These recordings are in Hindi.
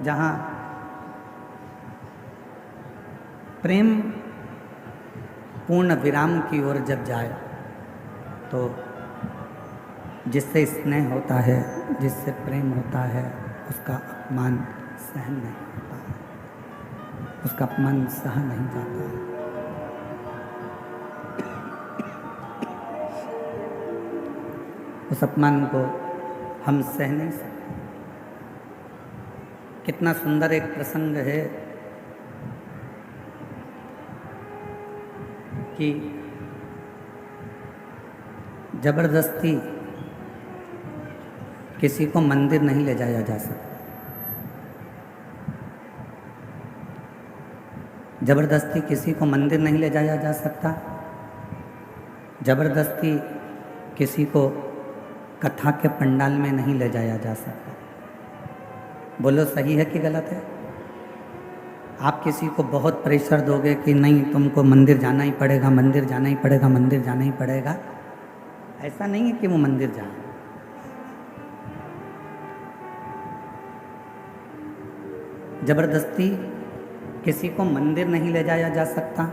जहाँ प्रेम पूर्ण विराम की ओर जब जाए तो जिससे स्नेह होता है, जिससे प्रेम होता है, उसका अपमान सहन नहीं होता है, उसका अपमान सह नहीं जाता है। उस अपमान को हम सह नहीं सकते। कितना सुंदर एक प्रसंग है कि जबरदस्ती किसी को मंदिर नहीं ले जाया जा सकता। जबरदस्ती किसी को मंदिर नहीं ले जाया जा सकता। जबरदस्ती किसी को कथा के पंडाल में नहीं ले जाया जा सकता। बोलो सही है कि गलत है? आप किसी को बहुत प्रेशर दोगे कि नहीं तुमको मंदिर जाना ही पड़ेगा, मंदिर जाना ही पड़ेगा, मंदिर जाना ही पड़ेगा, ऐसा नहीं है कि वो मंदिर जाए। जबरदस्ती किसी को मंदिर नहीं ले जाया जा सकता।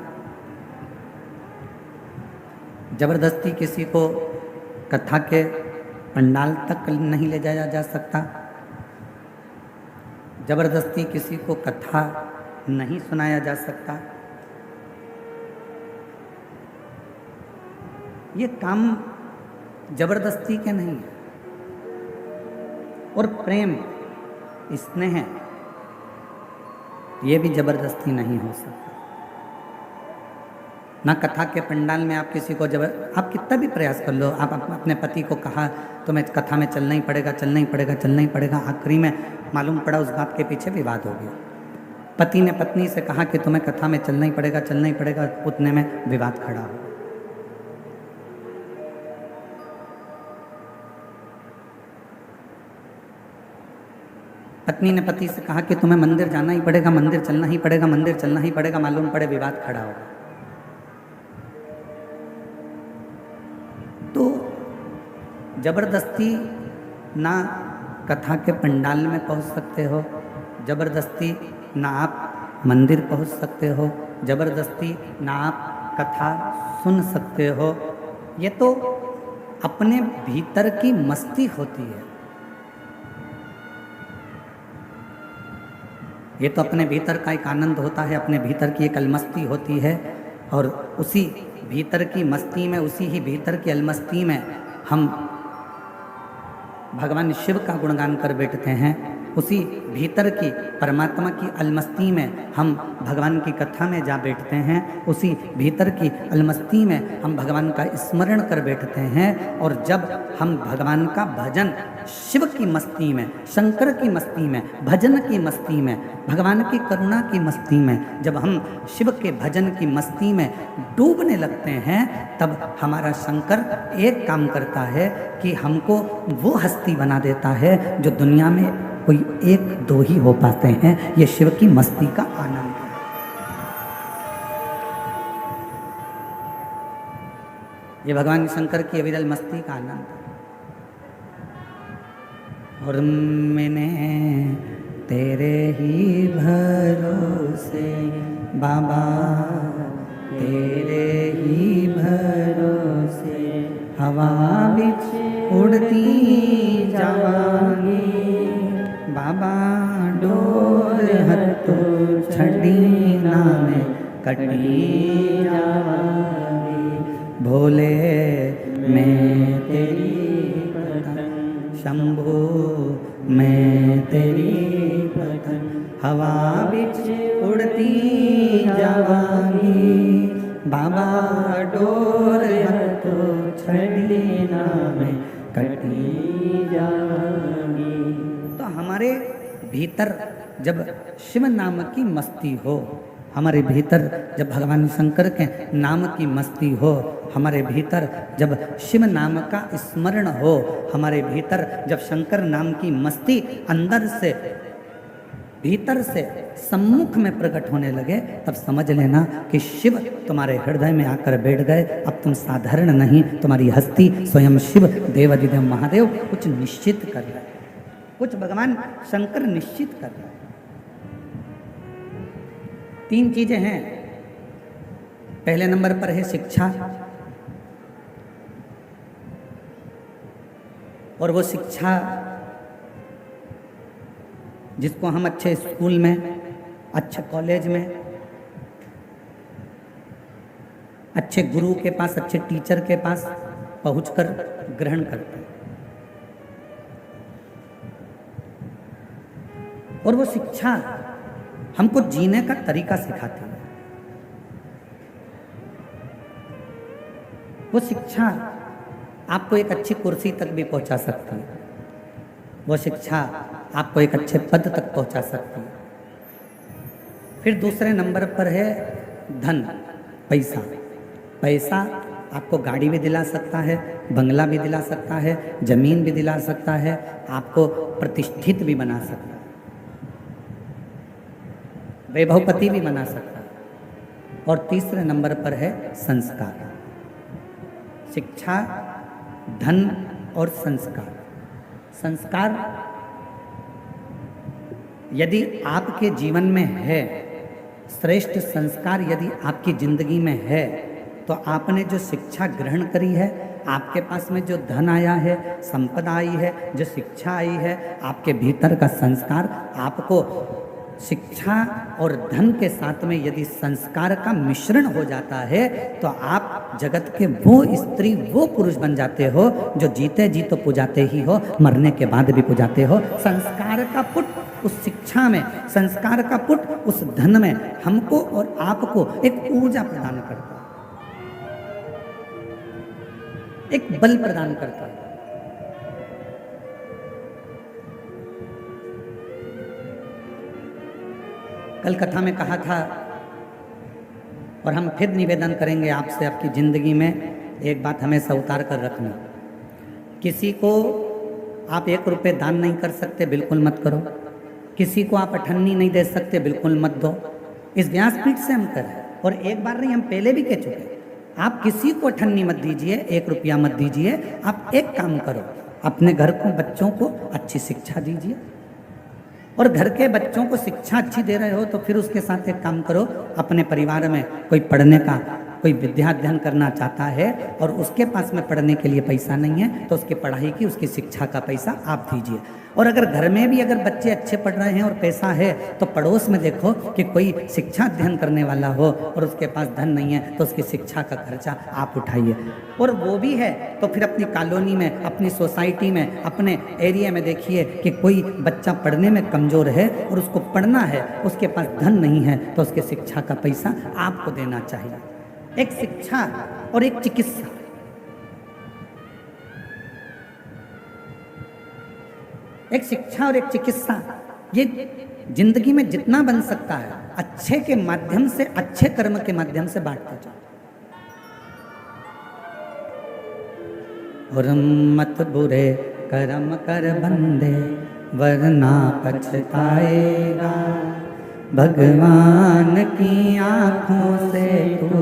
जबरदस्ती किसी को कथा के पंडाल तक नहीं ले जाया जा सकता। जबरदस्ती किसी को कथा नहीं सुनाया जा सकता। ये काम जबरदस्ती के नहीं है। और प्रेम, स्नेह, ये भी जबरदस्ती नहीं हो सकता। ना कथा के पंडाल में आप किसी को आप कितना भी प्रयास कर लो, आप अपने पति को कहा तुम्हें कथा में चलना ही पड़ेगा, चलना ही पड़ेगा, चलना ही पड़ेगा, आखिरी में मालूम पड़ा उस बात के पीछे विवाद हो गया। पति ने पत्नी से कहा कि तुम्हें कथा में चलना ही पड़ेगा, चलना ही पड़ेगा, उतने में विवाद खड़ा हो। पत्नी ने पति से कहा कि तुम्हें मंदिर जाना ही पड़ेगा, मंदिर चलना ही पड़ेगा, मंदिर चलना ही पड़ेगा, मालूम पड़े विवाद खड़ा हो। तो जबरदस्ती ना कथा के पंडाल में पहुंच सकते हो, जबरदस्ती ना आप मंदिर पहुंच सकते हो, जबरदस्ती ना आप कथा सुन सकते हो। ये तो अपने भीतर की मस्ती होती है। ये तो अपने भीतर का एक आनंद होता है, अपने भीतर की एक अलमस्ती होती है। और उसी भीतर की मस्ती में, उसी ही भीतर की अलमस्ती में हम भगवान शिव का गुणगान कर बैठते हैं। उसी भीतर की परमात्मा की अलमस्ती में हम भगवान की कथा में जा बैठते हैं। उसी भीतर की अलमस्ती में हम भगवान का स्मरण कर बैठते हैं। और जब हम भगवान का भजन शिव की मस्ती में, शंकर की मस्ती में, भजन की मस्ती में, भगवान की करुणा की मस्ती में, जब हम शिव के भजन की मस्ती में डूबने लगते हैं, तब हमारा शंकर एक काम करता है कि हमको वो हस्ती बना देता है जो दुनिया में कोई एक दो ही हो पाते हैं। ये शिव की मस्ती का आनंद है। ये भगवान शंकर की अविरल मस्ती का आनंद है। और मैंने तेरे ही भरोसे बाबा, तेरे ही भरोसे हवा बिच उड़ती जावांगी बाबा, डोर हथो छड़ी नामे कटी जावांगी। भोले मैं तेरी पतंग, शंभू मैं तेरी पतंग, हवा बिच उड़ती जावांगी बाबा, डोर हथो छड़ी नामे कटी जावांगी। तो हमारे भीतर जब शिव नाम की मस्ती हो, हमारे भीतर जब भगवान शंकर के नाम की मस्ती हो, हमारे भीतर जब शिव नाम का स्मरण हो, हमारे भीतर जब शंकर नाम की मस्ती अंदर से, भीतर से सम्मुख में प्रकट होने लगे, तब समझ लेना कि शिव तुम्हारे हृदय में आकर बैठ गए। अब तुम साधारण नहीं, तुम्हारी हस्ती स्वयं शिव देवाधिदेव महादेव कुछ निश्चित कर रहे, कुछ भगवान शंकर निश्चित कर रहे। 3 चीजें हैं। पहले नंबर पर है शिक्षा, और वो शिक्षा जिसको हम अच्छे स्कूल में, अच्छे कॉलेज में, अच्छे गुरु के पास, अच्छे टीचर के पास पहुंचकर ग्रहण करते हैं। और वो शिक्षा हमको जीने का तरीका सिखाती है। वो शिक्षा आपको एक अच्छी कुर्सी तक भी पहुंचा सकती है। वो शिक्षा आपको एक अच्छे पद तक पहुंचा सकती है। फिर दूसरे नंबर पर है धन, पैसा। पैसा आपको गाड़ी भी दिला सकता है, बंगला भी दिला सकता है, जमीन भी दिला सकता है, आपको प्रतिष्ठित भी बना सकता है, वैभवपति भी बना सकता है। और तीसरे नंबर पर है संस्कार। शिक्षा, धन और संस्कार। संस्कार यदि आपके जीवन में है, श्रेष्ठ संस्कार यदि आपकी जिंदगी में है, तो आपने जो शिक्षा ग्रहण करी है, आपके पास में जो धन आया है, संपदा आई है, जो शिक्षा आई है, आपके भीतर का संस्कार, आपको शिक्षा और धन के साथ में यदि संस्कार का मिश्रण हो जाता है, तो आप जगत के वो स्त्री, वो पुरुष बन जाते हो जो जीते जी तो पुजाते ही हो, मरने के बाद भी पुजाते हो। संस्कार का पुट उस शिक्षा में, संस्कार का पुट उस धन में हमको और आपको एक ऊर्जा प्रदान करता है, एक बल प्रदान करता है। कल कथा में कहा था, और हम फिर निवेदन करेंगे आपसे, आपकी ज़िंदगी में एक बात हमेशा उतार कर रखना। किसी को आप 1 रुपये दान नहीं कर सकते, बिल्कुल मत करो। किसी को आप अठन्नी नहीं दे सकते, बिल्कुल मत दो। इस व्यासपीठ से हम करें, और एक बार नहीं, हम पहले भी कह चुके। आप किसी को अठन्नी मत दीजिए, 1 रुपया मत दीजिए। आप एक काम करो, अपने घर को, बच्चों को अच्छी शिक्षा दीजिए, और घर के बच्चों को शिक्षा अच्छी दे रहे हो तो फिर उसके साथ एक काम करो, अपने परिवार में कोई पढ़ने का, कोई विद्या अध्ययन करना चाहता है और उसके पास में पढ़ने के लिए पैसा नहीं है, तो उसकी पढ़ाई की, उसकी शिक्षा का पैसा आप दीजिए। और अगर घर में भी अगर बच्चे अच्छे पढ़ रहे हैं और पैसा है, तो पड़ोस में देखो कि कोई शिक्षा अध्ययन करने वाला हो और उसके पास धन नहीं है, तो उसकी शिक्षा का खर्चा आप उठाइए। और वो भी है तो फिर अपनी कॉलोनी में, अपनी सोसाइटी में, अपने एरिया में देखिए कि कोई बच्चा पढ़ने में कमज़ोर है और उसको पढ़ना है, उसके पास धन नहीं है, तो उसके शिक्षा का पैसा आपको देना चाहिए। एक शिक्षा और एक चिकित्सा, एक शिक्षा और एक चिकित्सा, ये जिंदगी में जितना बन सकता है अच्छे के माध्यम से, अच्छे कर्म के माध्यम से बांटते जाओ। और मत बुरे कर्म कर बंदे, वरना पछताएगा। भगवान की आँखों से तू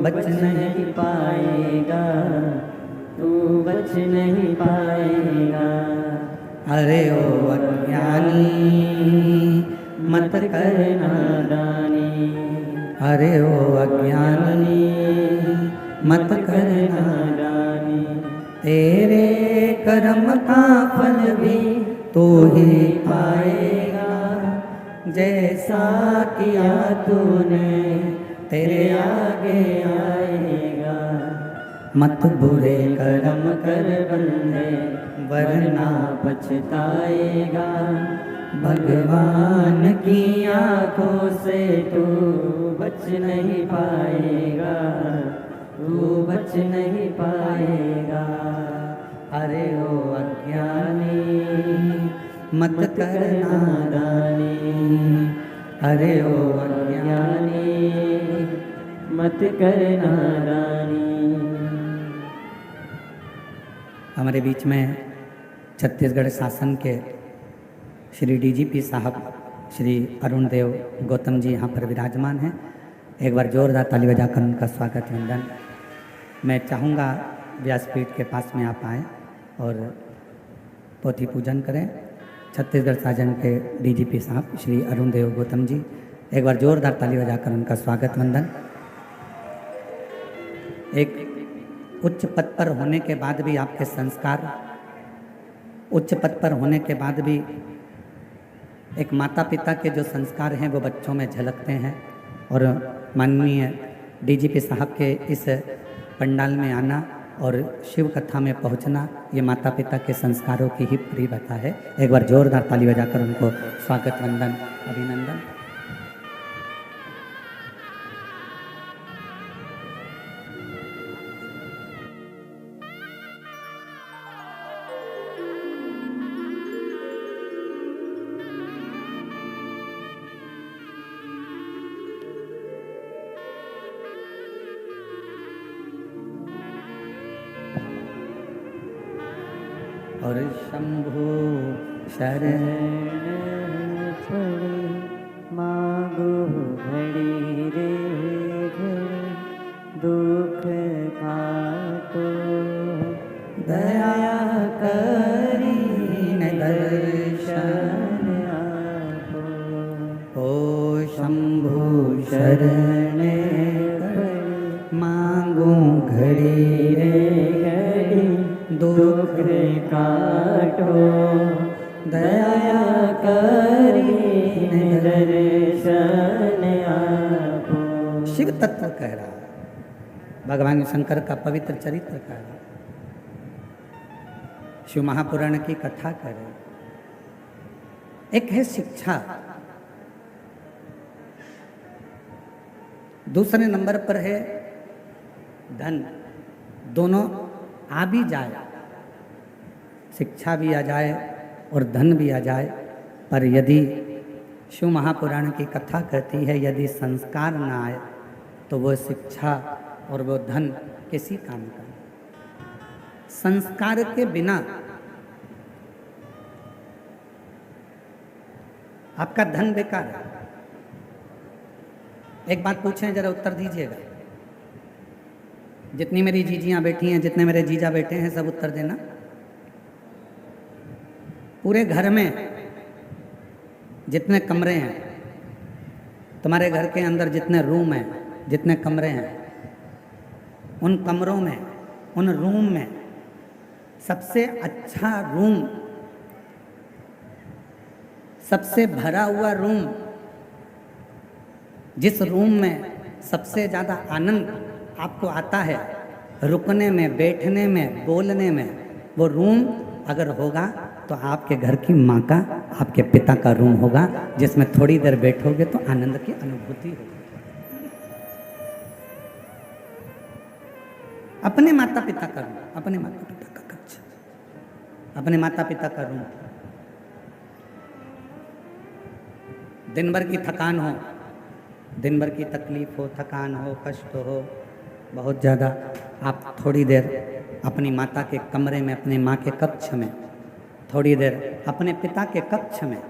बच नहीं पाएगा, तू बच नहीं पाएगा। अरे ओ अज्ञानी मत कर नादानी, अरे ओ अज्ञानी मत कर नादानी। तेरे कर्म का फल भी तू ही पाएगा, जैसा किया तूने तेरे आगे आएगा। मत बुरे कर्म कर बंदे, वरना पछताएगा। भगवान की आँखों से तू बच नहीं पाएगा, तू बच नहीं पाएगा। अरे ओ अज्ञानी मत कर नादानी, अरे ओ अज्ञानी मत कर नादानी। हमारे बीच में छत्तीसगढ़ शासन के श्री डीजीपी साहब श्री अरुण देव गौतम जी यहाँ पर विराजमान हैं। एक बार जोरदार ताली बजाकर उनका स्वागत वंदन। मैं चाहूँगा व्यासपीठ के पास में आप आएँ और पोथी पूजन करें। छत्तीसगढ़ शासन के डीजीपी साहब श्री अरुण देव गौतम जी एक बार जोरदार ताली बजाकर उनका स्वागत वंदन। एक उच्च पद पर होने के बाद भी आपके संस्कार, उच्च पद पर होने के बाद भी एक माता पिता के जो संस्कार हैं वो बच्चों में झलकते हैं। और माननीय डीजीपी साहब के इस पंडाल में आना और शिव कथा में पहुंचना, ये माता पिता के संस्कारों की ही परिभाषा है। एक बार जोरदार ताली बजाकर उनको स्वागत वंदन अभिनंदन। और शंभु शरण पड़े मांगो घड़ी रे घड़ी, दुख काटो दया करीन दर्शन आपो। ओ शंभु शरण मांगू घड़ी रे घड़ी, दुख काटो दया करीन दर्शन आपो। शिव तत्व कह रहा है, भगवान शंकर का पवित्र चरित्र कह रहा है, शिव महापुराण की कथा कह रहे हैं। एक है शिक्षा, दूसरे नंबर पर है धन। दोनों आ भी जाए, शिक्षा भी आ जाए और धन भी आ जाए, पर यदि शिव महापुराण की कथा कहती है यदि संस्कार ना आए तो वो शिक्षा और वो धन किसी काम का नहीं। संस्कार के बिना आपका धन बेकार है। एक बात पूछें, जरा उत्तर दीजिएगा। जितनी मेरी जीजियां बैठी हैं, जितने मेरे जीजा बैठे हैं, सब उत्तर देना। पूरे घर में जितने कमरे हैं, तुम्हारे घर के अंदर जितने रूम हैं, जितने कमरे हैं, उन कमरों में, उन रूम में सबसे अच्छा रूम, सबसे भरा हुआ रूम, जिस रूम में सबसे ज़्यादा आनंद आपको आता है रुकने में, बैठने में, बोलने में, वो रूम अगर होगा तो आपके घर की माँ का, आपके पिता का रूम होगा, जिसमें थोड़ी देर बैठोगे तो आनंद की अनुभूति होगी। अपने माता पिता का रूम, अपने माता पिता का कक्ष, अपने माता पिता का रूम। दिन भर की थकान हो, दिन भर की तकलीफ हो, थकान हो, कष्ट हो बहुत ज़्यादा, आप थोड़ी देर अपनी माता के कमरे में, अपने माँ के कक्ष में, थोड़ी देर अपने पिता के कक्ष में,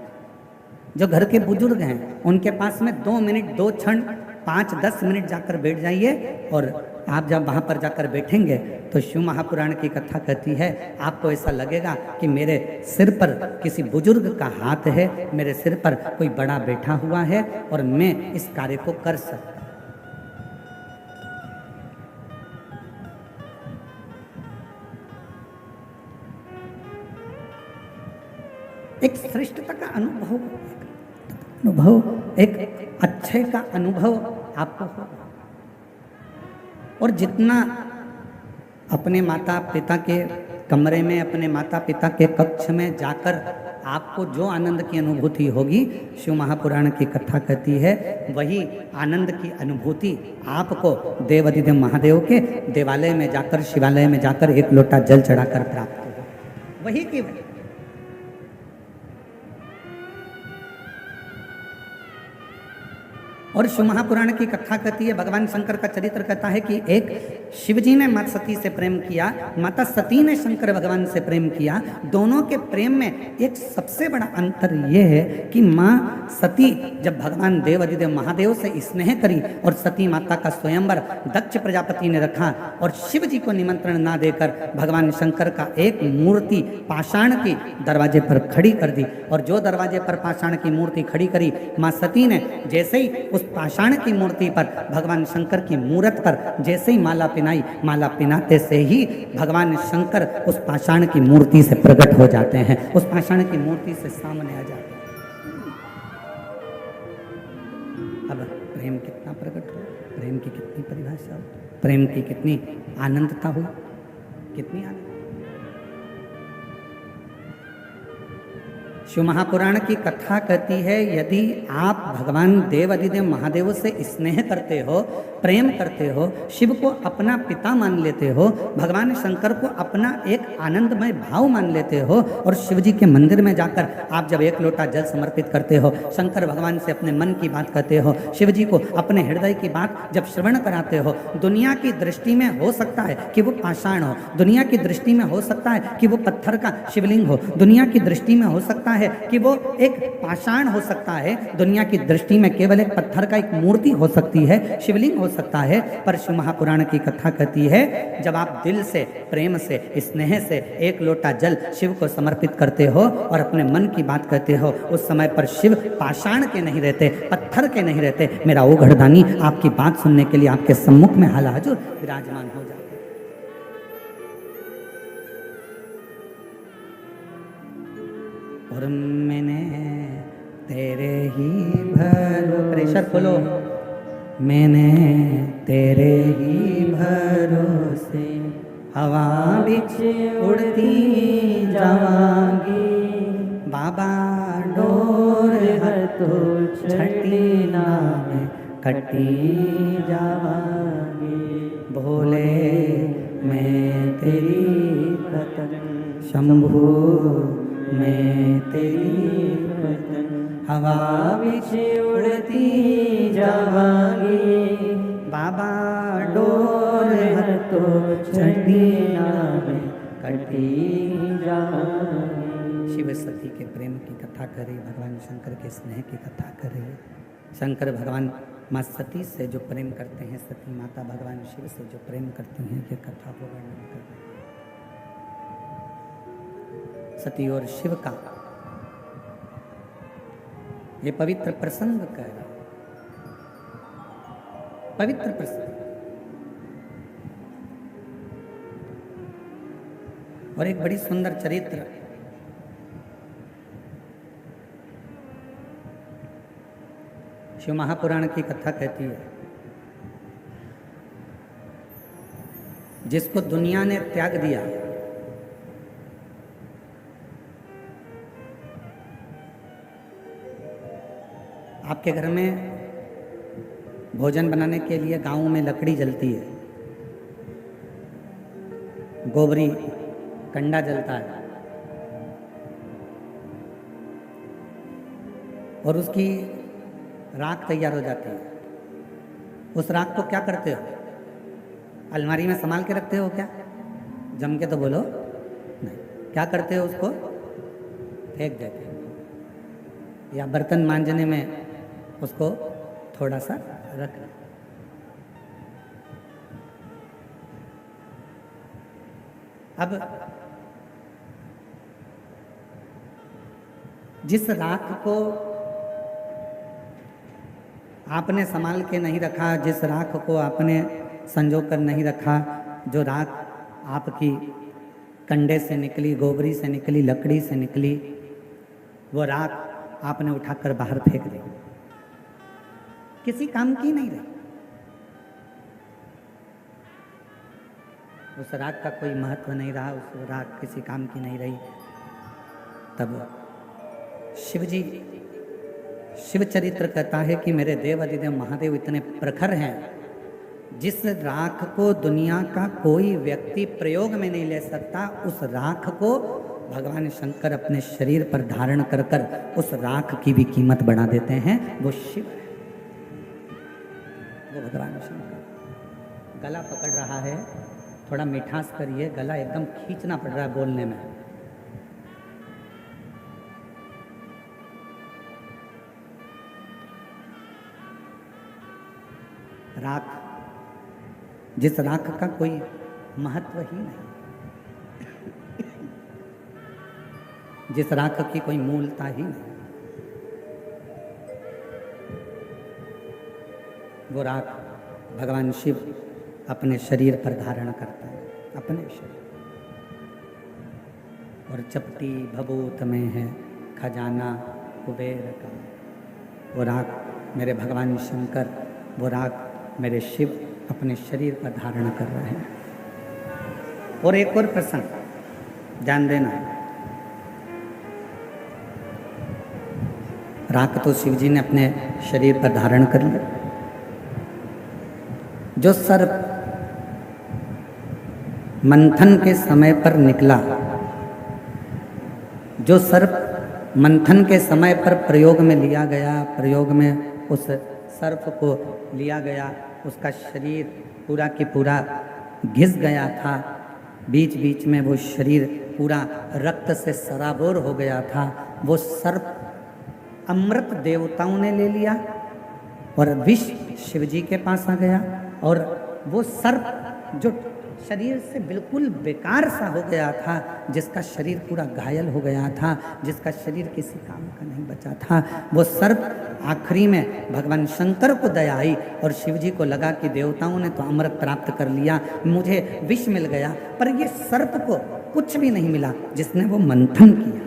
जो घर के बुजुर्ग हैं उनके पास में 2 मिनट, 2 क्षण, 5-10 मिनट जाकर बैठ जाइए। और आप जब वहाँ पर जाकर बैठेंगे तो शिव महापुराण की कथा कहती है, आपको ऐसा लगेगा कि मेरे सिर पर किसी बुजुर्ग का हाथ है, मेरे सिर पर कोई बड़ा बैठा हुआ है और मैं इस कार्य को कर सकता। एक श्रेष्ठता का अनुभव, एक अच्छे का अनुभव आपको होगा। और जितना अपने माता पिता के कमरे में, अपने माता पिता के कक्ष में जाकर आपको जो आनंद की अनुभूति होगी, शिव महापुराण की कथा कहती है वही आनंद की अनुभूति आपको देवाधिदेव महादेव के देवालय में जाकर, शिवालय में जाकर एक लोटा जल चढ़ाकर प्राप्त होगा। वही की वही। और शिव महापुराण की कथा कहती है, भगवान शंकर का चरित्र कहता है कि एक शिव जी ने माता सती से प्रेम किया, माता सती ने शंकर भगवान से प्रेम किया। दोनों के प्रेम में एक सबसे बड़ा अंतर यह है कि माँ सती जब भगवान देव अधिदेव महादेव से स्नेह करी और सती माता का स्वयंवर दक्ष प्रजापति ने रखा और शिव जी को निमंत्रण ना देकर भगवान शंकर का एक मूर्ति पाषाण की दरवाजे पर खड़ी कर दी। और जो दरवाजे पर पाषाण की मूर्ति खड़ी करी, माँ सती ने जैसे ही उस पाषाण की मूर्ति पर भगवान शंकर की मूर्त पर जैसे ही माला पिनाई, माला पिनाते से ही भगवान शंकर उस पाषाण की मूर्ति से प्रकट हो जाते हैं, उस पाषाण की मूर्ति से सामने आ जाते हैं। अब प्रेम कितना प्रकट हो, प्रेम की कितनी परिभाषा हो, प्रेम की कितनी आनंदता हो, कितनी आनंद। शिव महापुराण की कथा कहती है, यदि आप भगवान देव अधिदेव महादेव से स्नेह करते हो, प्रेम करते हो, शिव को अपना पिता मान लेते हो, भगवान शंकर को अपना एक आनंदमय भाव मान लेते हो और शिव जी के मंदिर में जाकर आप जब एक लोटा जल समर्पित करते हो, शंकर भगवान से अपने मन की बात कहते हो, शिव जी को अपने हृदय की बात जब श्रवण कराते हो, दुनिया की दृष्टि में हो सकता है कि वो पाषाण हो, दुनिया की दृष्टि में हो सकता है कि वो पत्थर का शिवलिंग हो, दुनिया की दृष्टि में हो सकता है कि वो एक पाषाण हो सकता है, दुनिया की दृष्टि में केवल एक पत्थर का एक मूर्ति हो सकती है, शिवलिंग हो सकता है। पर शिव महापुराण की कथा कहती है, जब आप दिल से, प्रेम से, स्नेह से एक लोटा जल शिव को समर्पित करते हो और अपने मन की बात कहते हो, उस समय पर शिव पाषाण के नहीं रहते, पत्थर के नहीं रहते, मेरा ओ घरदानी आपकी बात सुनने के लिए आपके सम्मुख में हालाजुर विराजमान हो जाते। और मैंने तेरे ही प्रेशर खोलो, मैंने तेरे ही भरोसे हवा बिच उड़ती जावांगी, बाबा डोर हर तो छठी नाम कटी जावांगी, भोले मैं तेरी कतन, शंभू मैं तेरी कतन, हवा बिच उड़ती जावांगी, बाबा डोर हर तो छठी नाम कटी जावांगी। शिव सती के प्रेम की कथा करे, भगवान शंकर के स्नेह की कथा करे। शंकर भगवान माँ सती से जो प्रेम करते हैं, सती माता भगवान शिव से जो प्रेम करती हैं, ये कथा को वर्णन कर रहे हैं। सती और शिव का ये पवित्र प्रसंग कह रहा, पवित्र प्रसंग। और एक बड़ी सुंदर चरित्र, शिव महापुराण की कथा कहती है, जिसको दुनिया ने त्याग दिया, आपके घर में भोजन बनाने के लिए गांव में लकड़ी जलती है, गोबरी कंडा जलता है और उसकी राख तैयार हो जाती है। उस राख को क्या करते हो? अलमारी में संभाल के रखते हो क्या? जम के तो बोलो नहीं। क्या करते हो? उसको फेंक देते हो या बर्तन मांजने में उसको थोड़ा सा रख। अब जिस राख को आपने संभाल के नहीं रखा, जिस राख को आपने संजो कर नहीं रखा, जो राख आपकी कंडे से निकली, गोबरी से निकली, लकड़ी से निकली, वो राख आपने उठाकर बाहर फेंक दी, किसी काम की नहीं रही। उस राख का कोई महत्व नहीं रहा, उस राख किसी काम की नहीं रही। तब शिवजी, शिव चरित्र कहता है कि मेरे देव अधिदेव महादेव इतने प्रखर हैं, जिस राख को दुनिया का कोई व्यक्ति प्रयोग में नहीं ले सकता, उस राख को भगवान शंकर अपने शरीर पर धारण कर कर उस राख की भी कीमत बढ़ा देते हैं। वो शिव है। वो भगवान शंकर। गला पकड़ रहा है, थोड़ा मिठास करिए, गला एकदम खींचना पड़ रहा है बोलने में। राख, जिस राख का कोई महत्व ही नहीं, जिस राख की कोई मूलता ही नहीं, वो राख भगवान शिव अपने शरीर पर धारण करता है, अपने शरीर। और चपटी भभूत में है खजाना कुबेर का। वो राख मेरे भगवान शंकर, वो राख मेरे शिव अपने शरीर पर धारण कर रहे हैं। और एक और प्रसंग ध्यान देना, राख तो शिव जी ने अपने शरीर पर धारण कर लिया। जो सर्प मंथन के समय पर निकला, जो सर्प मंथन के समय पर प्रयोग में लिया गया, प्रयोग में उस सर्प को लिया गया, उसका शरीर पूरा की पूरा घिस गया था, बीच बीच में वो शरीर पूरा रक्त से सराबोर हो गया था। वो सर्प अमृत देवताओं ने ले लिया और विष शिव जी के पास आ गया। और वो सर्प जो शरीर से बिल्कुल बेकार सा हो गया था, जिसका शरीर पूरा घायल हो गया था, जिसका शरीर किसी काम का नहीं बचा था, वो सर्प आखिरी में भगवान शंकर को दया आई और शिव जी को लगा कि देवताओं ने तो अमृत प्राप्त कर लिया, मुझे विष मिल गया, पर ये सर्प को कुछ भी नहीं मिला जिसने वो मंथन किया।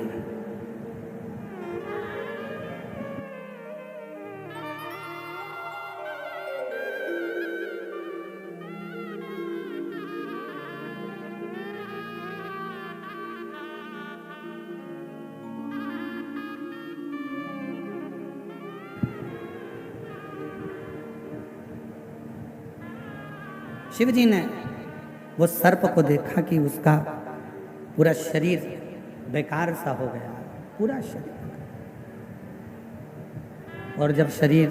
शिव जी ने वो सर्प को देखा कि उसका पूरा शरीर बेकार सा हो गया, पूरा शरीर। और जब शरीर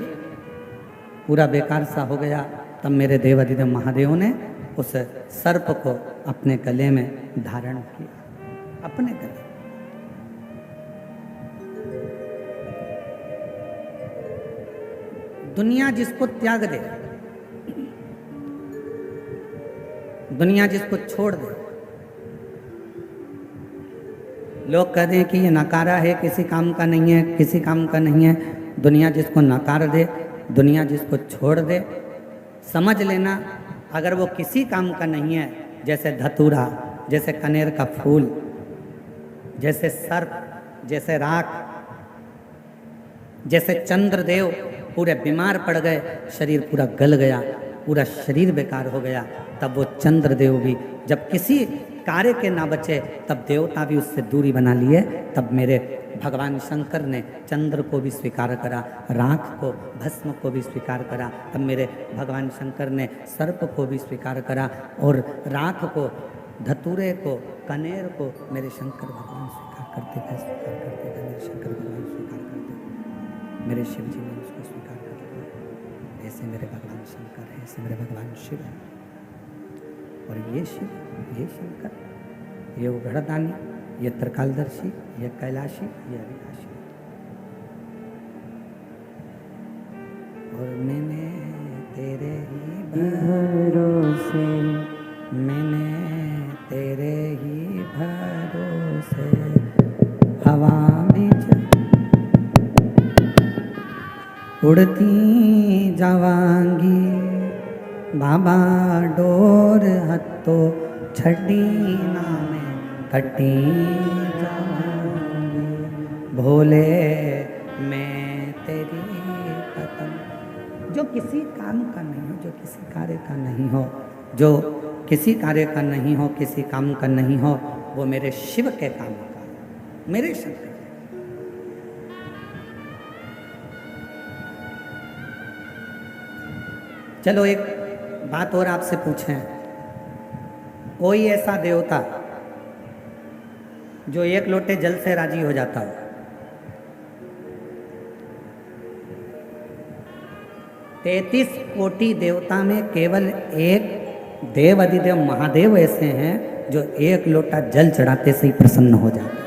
पूरा बेकार सा हो गया, तब मेरे देवाधिदेव महादेव ने उस सर्प को अपने गले में धारण किया, अपने गले। दुनिया जिसको त्याग दे, दुनिया जिसको छोड़ दे, लोग कह दें कि ये नकारा है, किसी काम का नहीं है, किसी काम का नहीं है, दुनिया जिसको नकार दे, दुनिया जिसको छोड़ दे, समझ लेना अगर वो किसी काम का नहीं है, जैसे धतूरा, जैसे कनेर का फूल, जैसे सर्प, जैसे राख, जैसे चंद्रदेव पूरे बीमार पड़ गए, शरीर पूरा गल गया, पूरा शरीर बेकार हो गया, तब वो चंद्रदेव भी जब किसी कार्य के ना बचे, तब देवता भी उससे दूरी बना लिए। तब मेरे भगवान शंकर ने चंद्र को भी स्वीकार करा, राख को, भस्म को भी स्वीकार करा। तब मेरे भगवान शंकर ने सर्प को भी स्वीकार करा, और राख को, धतूरे को, कनेर को मेरे शंकर भगवान स्वीकार करते गए, स्वीकार करते गए, मेरे शंकर भगवान स्वीकार करते, मेरे शिव जी ने उसको स्वीकार कर लिया। ऐसे मेरे भगवान शंकर है, ऐसे मेरे भगवान शिव है। और ये शिव, ये शंकर, ये उघड़दानी, ये त्रिकालदर्शी, ये कैलाशी, ये अविनाशी। और मैंने तेरे ही भरोसे, मैंने तेरे ही भरोसे हवा में उड़ती जावांगी, बाबा डोर हत्तो छड़ी नामे कटी जावांगी, भोले मैं तेरी पतंग। जो किसी काम का नहीं हो, जो किसी कार्य का नहीं हो, जो किसी कार्य का नहीं हो, किसी काम का नहीं हो, वो मेरे शिव के काम का, मेरे शंकर। चलो एक बात और आपसे पूछें, कोई ऐसा देवता जो एक लोटे जल से राजी हो जाता हो? 33 कोटि देवता में केवल एक देव अधिदेव महादेव ऐसे हैं जो एक लोटा जल चढ़ाते से ही प्रसन्न हो जाते हैं।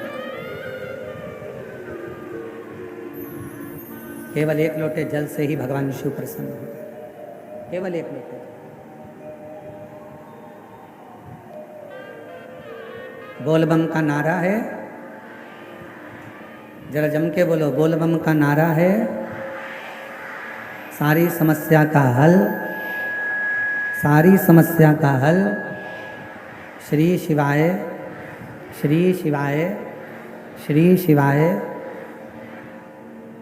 केवल एक लोटे जल से ही भगवान शिव प्रसन्न हो जाते हैं। केवल एक लोटे जल। बोलबम का नारा है, जरा जम के बोलो, बोलबम का नारा है सारी समस्या का हल, सारी समस्या का हल श्री शिवाय, श्री शिवाय, श्री शिवाय।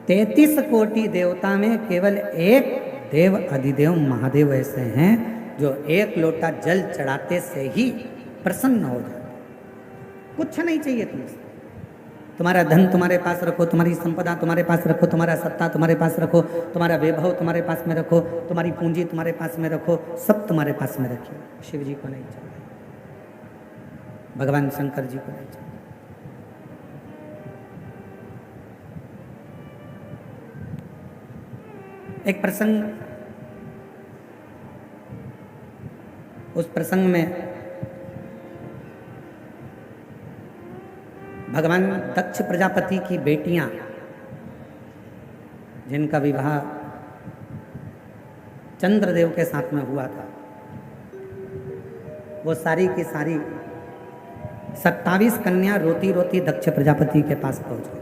33 कोटि देवता में केवल एक देव अधिदेव महादेव ऐसे हैं जो एक लोटा जल चढ़ाते से ही प्रसन्न हो जाते। कुछ नहीं चाहिए तुमसे। तुम्हारा धन तुम्हारे पास रखो, तुम्हारी संपदा तुम्हारे पास रखो, तुम्हारा सत्ता तुम्हारे पास रखो, तुम्हारा वैभव तुम्हारे पास में रखो, तुम्हारी पूंजी तुम्हारे पास में रखो, सब तुम्हारे पास में रखिए। शिव जी को नहीं चाहिए, भगवान शंकर जी को नहीं चाहिए। एक प्रसंग, उस प्रसंग में भगवान दक्ष प्रजापति की बेटियां जिनका विवाह चंद्रदेव के साथ में हुआ था, वो सारी की सारी 27 कन्या रोती रोती दक्ष प्रजापति के पास पहुंच गई।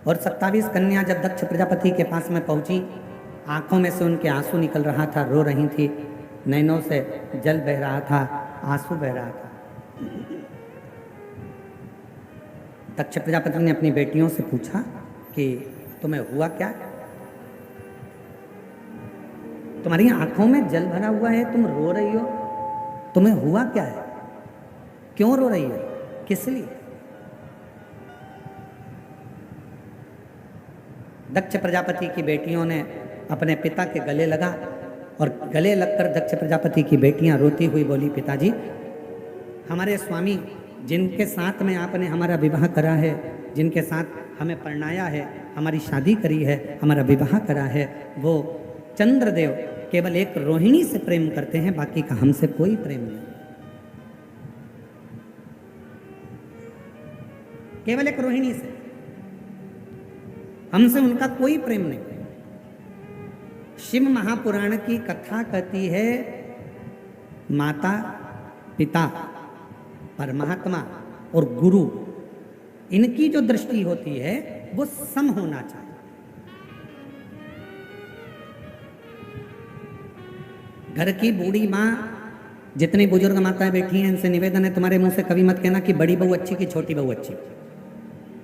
और 27 कन्या जब दक्ष प्रजापति के पास में पहुंची, आंखों में से उनके आंसू निकल रहा था, रो रही थी, नैनों से जल बह रहा था, आंसू बह रहा था। दक्ष प्रजापति ने अपनी बेटियों से पूछा कि तुम्हें हुआ क्या? तुम्हारी आंखों में जल भरा हुआ है, तुम रो रही हो, तुम्हें हुआ क्या है? क्यों रो रही हो? किस लिए? दक्ष प्रजापति की बेटियों ने अपने पिता के गले लगा और गले लगकर दक्ष प्रजापति की बेटियां रोती हुई बोली, पिताजी, हमारे स्वामी जिनके साथ में आपने हमारा विवाह करा है, जिनके साथ हमें परणाया है, हमारी शादी करी है, हमारा विवाह करा है, वो चंद्रदेव केवल एक रोहिणी से प्रेम करते हैं, बाकी का हमसे कोई प्रेम नहीं। केवल एक रोहिणी से, हमसे उनका कोई प्रेम नहीं। शिव महापुराण की कथा कहती है, माता, पिता, परमात्मा और गुरु, इनकी जो दृष्टि होती है वो सम होना चाहिए। घर की बूढ़ी माँ, जितनी बुजुर्ग माताएं बैठी हैं, इनसे निवेदन है, तुम्हारे मुंह से कभी मत कहना कि बड़ी बहू अच्छी कि छोटी बहू अच्छी।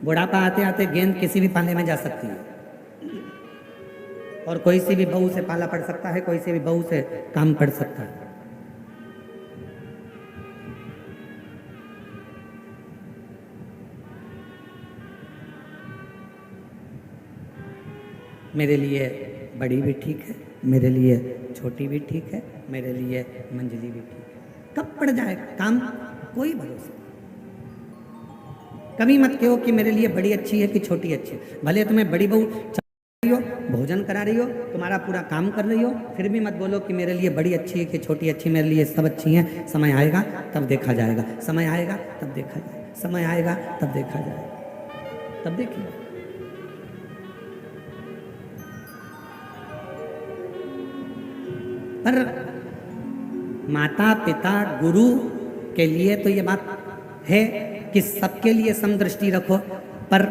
बुढ़ापा आते आते गेंद किसी भी पाले में जा सकती है और कोई सी भी बहू से पाला पड़ सकता है, कोई सी भी बहू से काम पड़ सकता है। मेरे लिए बड़ी भी ठीक है, मेरे लिए छोटी भी ठीक है, मेरे लिए मंजली भी ठीक है। कब पड़ जाए काम, कोई भरोसा। कभी मत कहो कि मेरे लिए बड़ी अच्छी है कि छोटी अच्छी है। भले तुम्हें बड़ी बहू रही हो, भोजन करा रही हो, तुम्हारा पूरा काम कर रही हो, फिर भी मत बोलो कि मेरे लिए बड़ी अच्छी है कि छोटी अच्छी। मेरे लिए सब अच्छी हैं, समय आएगा तब देखा जाएगा, समय आएगा तब देखा जाएगा, समय आएगा तब देखा जाएगा, तब देखिए। पर माता पिता गुरु के लिए तो ये बात है कि सबके लिए समदृष्टि रखो, पर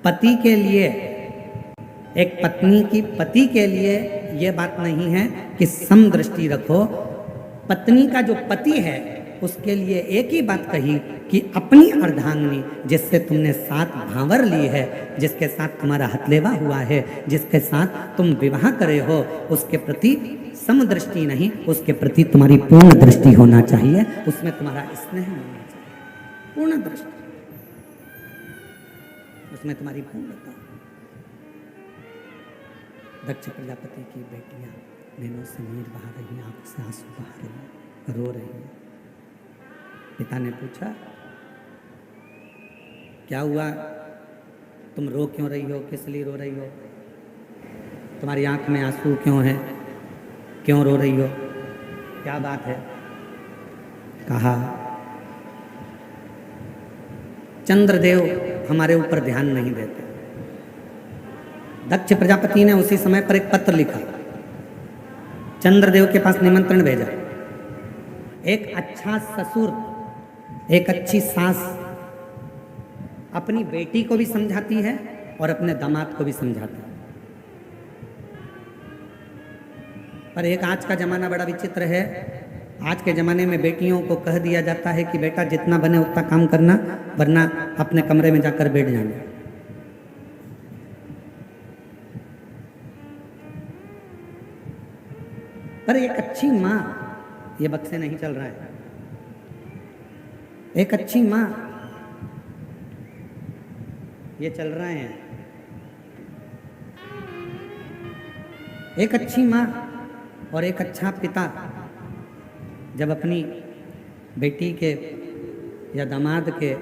पति के लिए, एक पत्नी की पति के लिए ये बात नहीं है कि समदृष्टि रखो। पत्नी का जो पति है उसके लिए एक ही बात कही कि अपनी अर्धांगिनी, जिससे तुमने 7 भांवर ली है, जिसके साथ तुम्हारा हथलेवा हुआ है, जिसके साथ तुम विवाह करे हो, उसके प्रति समदृष्टि नहीं, उसके प्रति तुम्हारी पूर्ण दृष्टि होना चाहिए, उसमें तुम्हारा स्नेह होना चाहिए, पूर्ण दृष्टि, उसमें तुम्हारी पूर्णता। दक्ष प्रजापति की बेटियां नैनों से नीर बहा रही हैं, आंखों से आंसू बहा रही हैं, रो रही हैं। पिता ने पूछा क्या हुआ, तुम रो क्यों रही हो, किस लिए रो रही हो, तुम्हारी आंख में आंसू क्यों है, क्यों रो रही हो, क्या बात है। कहा चंद्रदेव हमारे ऊपर ध्यान नहीं देते। दक्ष प्रजापति ने उसी समय पर एक पत्र लिखा, चंद्रदेव के पास निमंत्रण भेजा। एक अच्छा ससुर, एक अच्छी सास अपनी बेटी को भी समझाती है और अपने दामाद को भी समझाती है। पर एक आज का जमाना बड़ा विचित्र है। आज के ज़माने में बेटियों को कह दिया जाता है कि बेटा जितना बने उतना काम करना, वरना अपने कमरे में जाकर बैठ जाना। पर एक अच्छी माँ, ये बक्से नहीं चल रहा है, एक अच्छी माँ ये चल रहे हैं, एक अच्छी माँ और एक अच्छा पिता जब अपनी बेटी के या दामाद के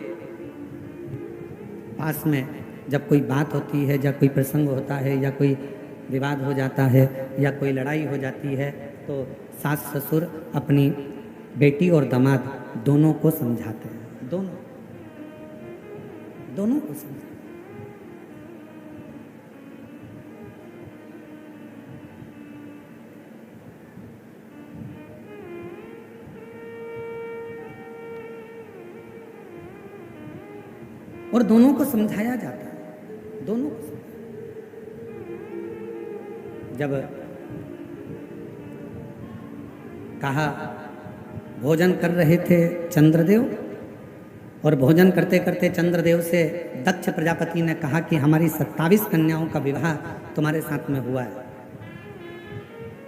पास में जब कोई बात होती है, या कोई प्रसंग होता है, या कोई विवाद हो जाता है, या कोई लड़ाई हो जाती है, तो सास ससुर अपनी बेटी और दामाद दोनों को समझाते हैं, दोनों को समझाते हैं। और दोनों को समझाया जाता है, दोनों को जब कहा, भोजन कर रहे थे चंद्रदेव, और भोजन करते करते चंद्रदेव से दक्ष प्रजापति ने कहा कि हमारी 27 कन्याओं का विवाह तुम्हारे साथ में हुआ है,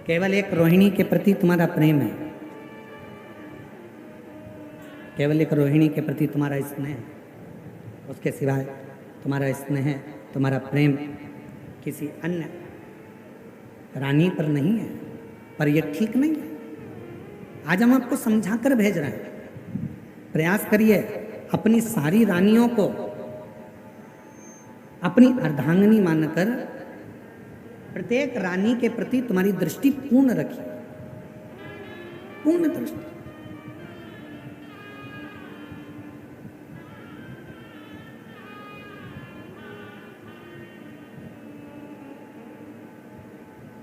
केवल एक रोहिणी के प्रति तुम्हारा प्रेम है, केवल एक रोहिणी के प्रति तुम्हारा स्नेह, उसके सिवाय तुम्हारा स्नेह, तुम्हारा प्रेम किसी अन्य रानी पर नहीं है। पर यह ठीक नहीं है। आज हम आपको समझा कर भेज रहे हैं, प्रयास करिए अपनी सारी रानियों को अपनी अर्धांगिनी मानकर प्रत्येक रानी के प्रति तुम्हारी दृष्टि पूर्ण रखिए, पूर्ण दृष्टि।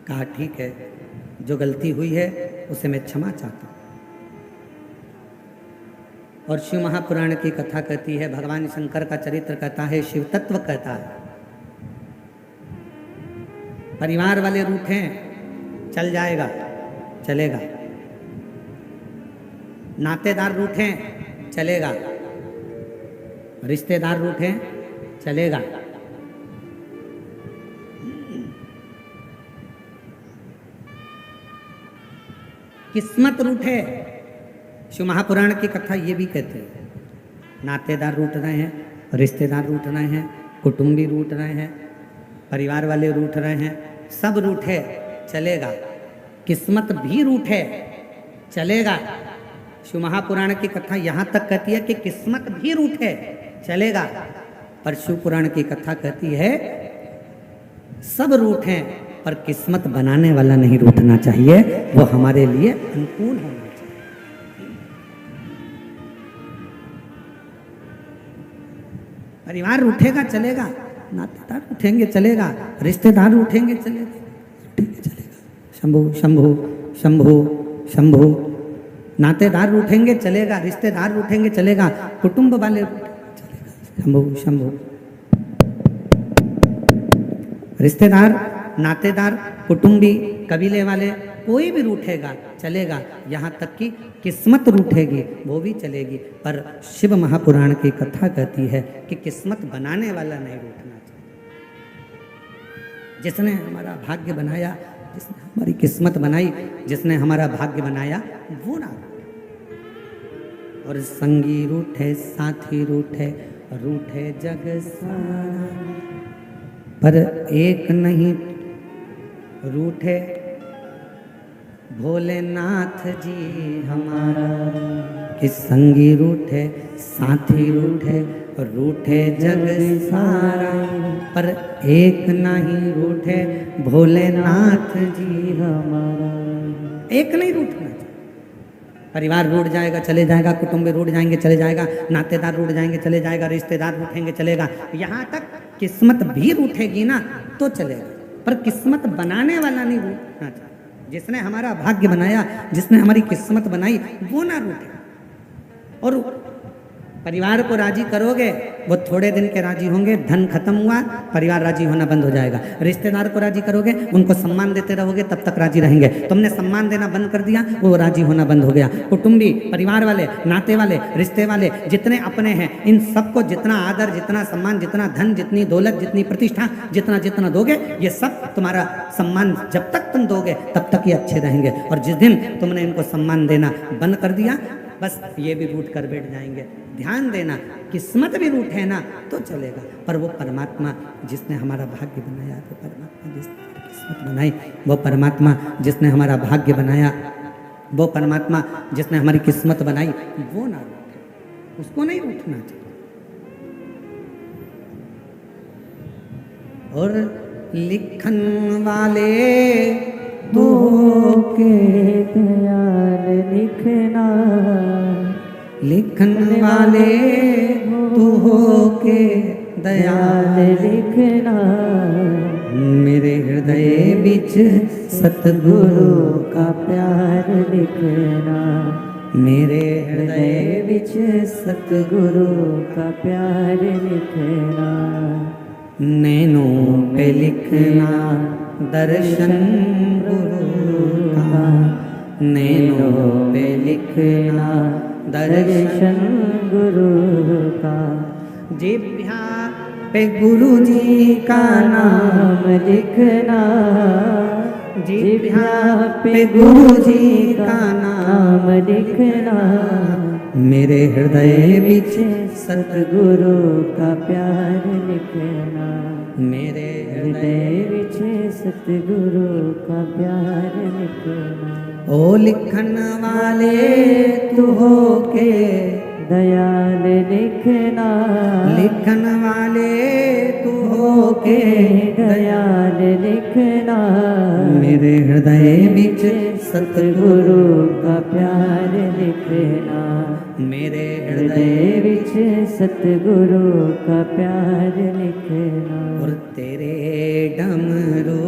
कहा ठीक है, जो गलती हुई है उसे मैं क्षमा चाहता हूं। और शिव महापुराण की कथा कहती है, भगवान शंकर का चरित्र कहता है, शिव तत्व कहता है, परिवार वाले रूठे चल जाएगा, चलेगा, नातेदार रूठे चलेगा, रिश्तेदार रूठे चलेगा, किस्मत रूठे। शिव महापुराण की कथा ये भी कहते हैं, नातेदार रूठ रहे हैं, रिश्तेदार रूठ रहे हैं, कुटुंबी रूठ रहे हैं, परिवार वाले रूठ रहे हैं, सब रूठे चलेगा, किस्मत भी रूठे चलेगा। शिव महापुराण की कथा यहाँ तक कहती है कि किस्मत भी रूठे चलेगा, पर शिव पुराण की कथा कहती है सब रूठे, पर किस्मत बनाने वाला नहीं रूठना चाहिए, वो हमारे लिए अनुकूल होना चाहिए। परिवार रूठेगा चलेगा, नातेदार उठेंगे चलेगा, रिश्तेदार उठेंगे चलेगा, चलेगा। शंभु शंभु शंभु शंभु। नातेदार उठेंगे चलेगा, रिश्तेदार उठेंगे चलेगा, कुटुंब वाले चलेगा। शंभु शंभु। रिश्तेदार, नातेदार, कुटुंबी, कबीले वाले, कोई भी रूठेगा चलेगा, यहाँ तक कि किस्मत रूठेगी वो भी चलेगी। पर शिव महापुराण की कथा कहती है कि किस्मत बनाने वाला नहीं रूठना चाहिए। जिसने हमारा भाग्य बनाया, जिसने हमारी किस्मत बनाई, जिसने हमारा भाग्य बनाया, वो ना। और संगी रूठे, साथी रूठे, रूठे जग सारा, पर एक नहीं रूठे भोलेनाथ जी हमारा। कि संगी रूठे साथी रूठे रूठे जग सारा, पर एक नहीं रूठे भोलेनाथ जी हमारा। एक नहीं रूठना चाहिए। परिवार रूठ जाएगा चले जाएगा, कुटुंब रूठ जाएंगे चले जाएगा, नातेदार रूठ जाएंगे चले जाएगा, रिश्तेदार रूठेंगे चलेगा, यहाँ तक किस्मत भी रूठेगी ना तो चलेगा, पर किस्मत बनाने वाला नहीं रूठना चाहिए। जिसने हमारा भाग्य बनाया, जिसने हमारी किस्मत बनाई, वो ना रूठे। और परिवार को राजी करोगे, वो थोड़े दिन के राजी होंगे, धन खत्म हुआ परिवार राजी होना बंद हो जाएगा। रिश्तेदार को राजी करोगे, उनको सम्मान देते रहोगे, तब तक राजी रहेंगे। तुमने सम्मान देना बंद कर दिया, वो राजी होना बंद हो गया। कुटुंबी, परिवार वाले, नाते वाले, रिश्ते वाले, जितने अपने हैं, इन सबको जितना आदर, जितना सम्मान, जितना धन, जितनी दौलत, जितनी प्रतिष्ठा, जितना जितना दोगे, ये सब तुम्हारा सम्मान जब तक तुम दोगे तब तक ये अच्छे रहेंगे। और जिस दिन तुमने इनको सम्मान देना बंद कर दिया, बस ये भी रूठ कर बैठ जाएंगे। ध्यान देना, किस्मत भी रूठे ना तो चलेगा, पर वो परमात्मा जिसने हमारा भाग्य बनाया, वो परमात्मा जिसने हमारी किस्मत बनाई, वो परमात्मा जिसने हमारा भाग्य बनाया, वो परमात्मा जिसने हमारी किस्मत बनाई, वो ना रूठे, उसको नहीं रूठना चाहिए। और लिखन वाले तो के दयाल लिखना, लिखन वाले तू हो के दयाल लिखना, मेरे हृदय बिच सतगुरु का प्यार लिखना, मेरे हृदय बिच सतगुरु का प्यार लिखना, नैनों पे लिखना दर्शन गुरु का, नैनों पे लिखना दर्शन गुरु का, जिह्वा पे गुरु जी का नाम लिखना, जिह्वा पे गुरु जी का नाम लिखना, मेरे हृदय बिच सतगुरु का प्यार लिखना, मेरे हृदय बिच सतगुरु का प्यार लिखना। ओ लिखन वाले तू हो के दयाल लिखना, लिखन वाले तू हो के दयाल लिखना, मेरे हृदय बिच सतगुरु का प्यार लिखना, मेरे हृदय बिच सतगुरु का प्यार लिखना। और तेरे डमरू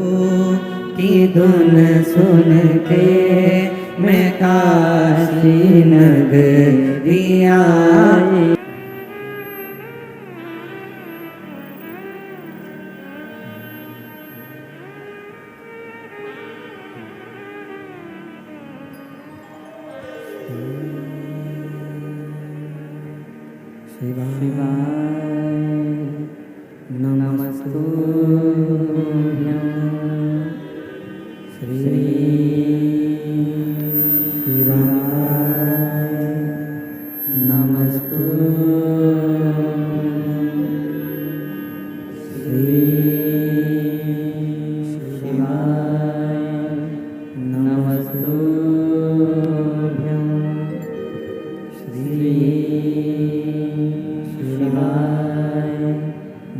की धुन सुन के मैं काशी नगरी आई। शिवाय नमस्तुभ्यं श्री शिवाय नमस्तुभ्यं श्री शिवाय नमस्तुभ्यं श्री शिवाय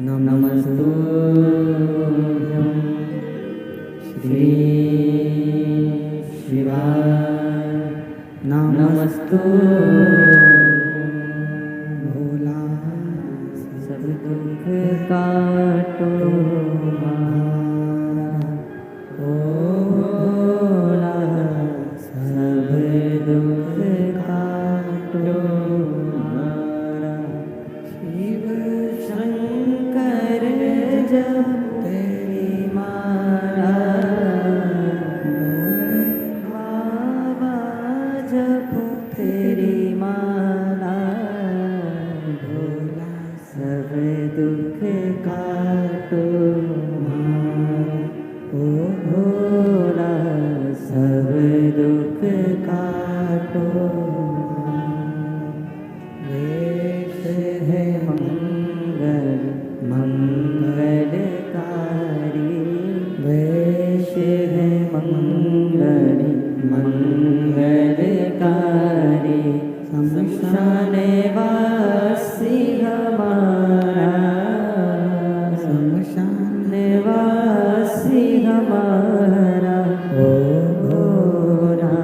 नमस्तुभ्यं श्री शिवाय नमस्तुभ्यं। भोला सब दुख काटो भोला सब दुख काटो निवासी हमारा, शमशान निवासी हमारा, ओ भोला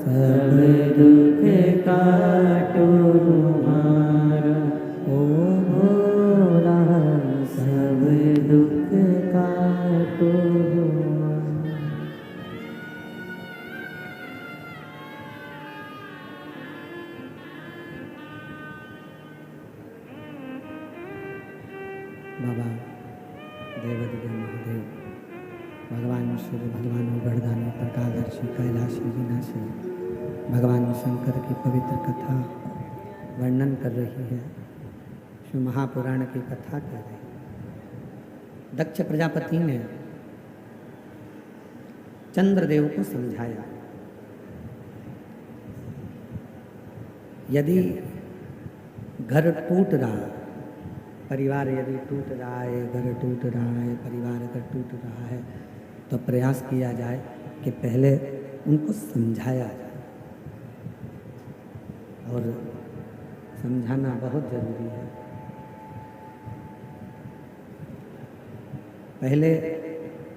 सब दुख काटो तुम्हारा, ओ भोला सब दुख काटो तुम्हारा। बाबा देवादिदेव महादेव, भगवान शिव, भगवान गढ़दानी, प्रकाशदर्शी, कैलाशी, विनाशी, भगवान शंकर की पवित्र कथा वर्णन कर रही है। शिव महापुराण की कथा कर रही है। दक्ष प्रजापति ने चंद्रदेव को समझाया, यदि घर टूट रहा, परिवार यदि टूट रहा है, घर टूट रहा है, परिवार अगर टूट रहा है, तो प्रयास किया जाए कि पहले उनको समझाया जाए, और समझाना बहुत जरूरी है। पहले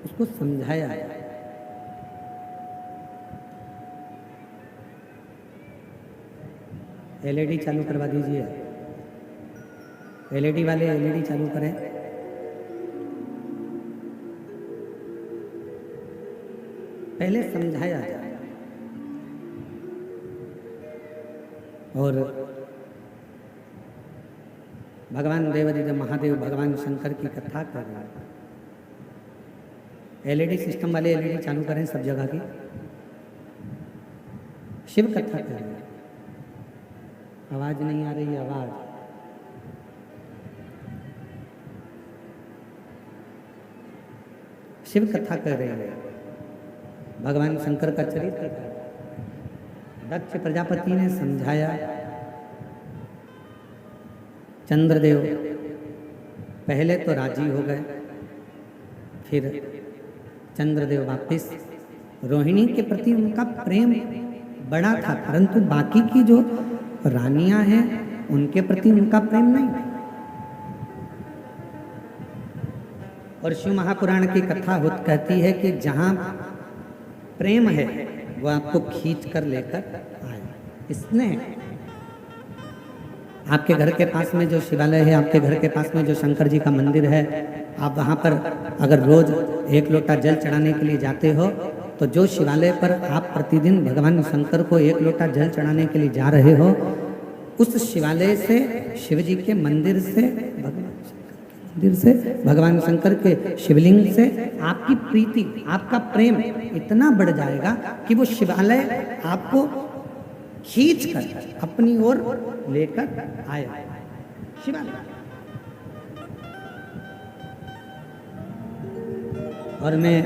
उसको समझाया जाए। एलईडी चालू करवा दीजिए, एलईडी वाले एलईडी चालू करें। पहले समझाया जाए और भगवान देवादिदेव महादेव, भगवान शंकर की कथा कर रहे हैं। एलईडी सिस्टम वाले एलईडी चालू करें सब जगह की। शिव कथा कर रहे हैं। आवाज नहीं आ रही है, आवाज। शिव कथा कर रहे हैं, भगवान शंकर का चरित्र कर। दक्ष प्रजापति ने समझाया, चंद्रदेव पहले तो राजी हो गए, फिर चंद्रदेव वापिस। रोहिणी के प्रति उनका प्रेम बड़ा था, परंतु बाकी की जो रानियां हैं उनके प्रति उनका प्रेम नहीं था। और शिव महापुराण की कथा कहती है कि जहां प्रेम है वो आपको खींच कर लेकर आए। स्नेह। आपके घर के पास में जो शिवालय है, आपके घर के पास में जो शंकर जी का मंदिर है, आप वहां पर अगर रोज एक लोटा जल चढ़ाने के लिए जाते हो, तो जो शिवालय पर आप प्रतिदिन भगवान शंकर को एक लोटा जल चढ़ाने के लिए जा रहे हो, उस शिवालय से, शिव जी के मंदिर से, भगवान शंकर के शिवलिंग से आपकी प्रीति, आपका प्रेम इतना बढ़ जाएगा कि वो शिवालय आपको खींच कर अपनी ओर लेकर आए। शिवालय। और मैं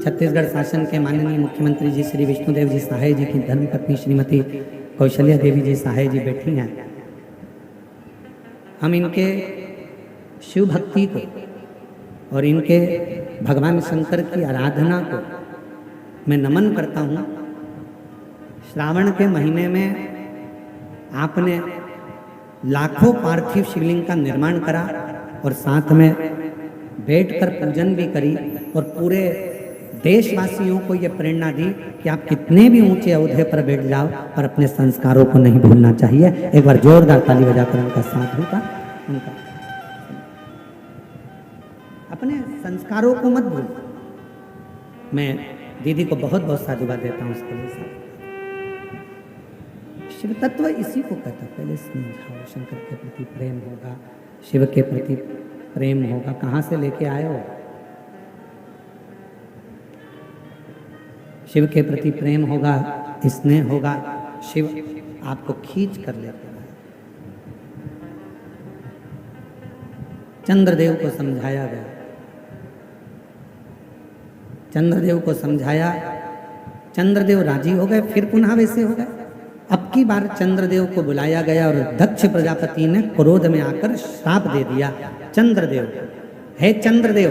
छत्तीसगढ़ शासन के माननीय मुख्यमंत्री जी श्री विष्णुदेव जी सहाय जी की धर्मपत्नी श्रीमती कौशल्या देवी जी सहाय जी बैठी हैं। हम इनके शिव भक्ति को और इनके भगवान शंकर की आराधना को मैं नमन करता हूँ। श्रावण के महीने में आपने लाखों पार्थिव शिवलिंग का निर्माण करा और साथ में बैठकर पूजन भी करी, और पूरे देशवासियों को ये प्रेरणा दी कि आप कितने भी ऊंचे ओहदे पर बैठ जाओ पर अपने संस्कारों को नहीं भूलना चाहिए। एक बार जोरदार ताली बजाकर उनका साथ होता, उनका अपने संस्कारों को मत भूलो। मैं दीदी को बहुत बहुत साधुवाद देता हूँ उसके लिए। शिव तत्व इसी को कहता, पहले समझाओ। शंकर के प्रति प्रेम होगा, शिव के प्रति प्रेम होगा। कहाँ से लेके आए हो? शिव के प्रति प्रेम होगा, स्नेह होगा, शिव आपको खींच कर लेते हैं। चंद्रदेव को समझाया गया, चंद्रदेव को समझाया, चंद्रदेव राजी हो गए, फिर पुनः वैसे हो गए। अब की बार चंद्रदेव को बुलाया गया और दक्ष प्रजापति ने क्रोध में आकर श्राप दे दिया। चंद्रदेव, हे चंद्रदेव,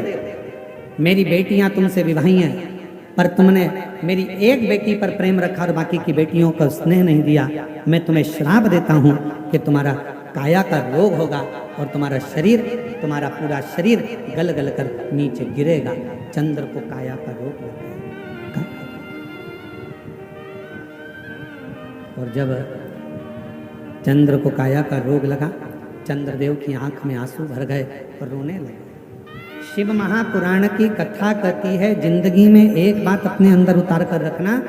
मेरी बेटियां तुमसे विवाही हैं, पर तुमने मेरी एक बेटी पर प्रेम रखा और बाकी की बेटियों को स्नेह नहीं दिया। मैं तुम्हें श्राप देता हूँ कि तुम्हारा काया का रोग होगा और तुम्हारा शरीर, तुम्हारा पूरा शरीर गल गल कर नीचे गिरेगा। चंद्र को काया का रोग लगेगा। और जब चंद्र को काया का रोग लगा, चंद्रदेव की आंख में आंसू भर गए और रोने लगे। शिव महापुराण की कथा कहती है, जिंदगी में एक बात अपने अंदर उतार कर रखना,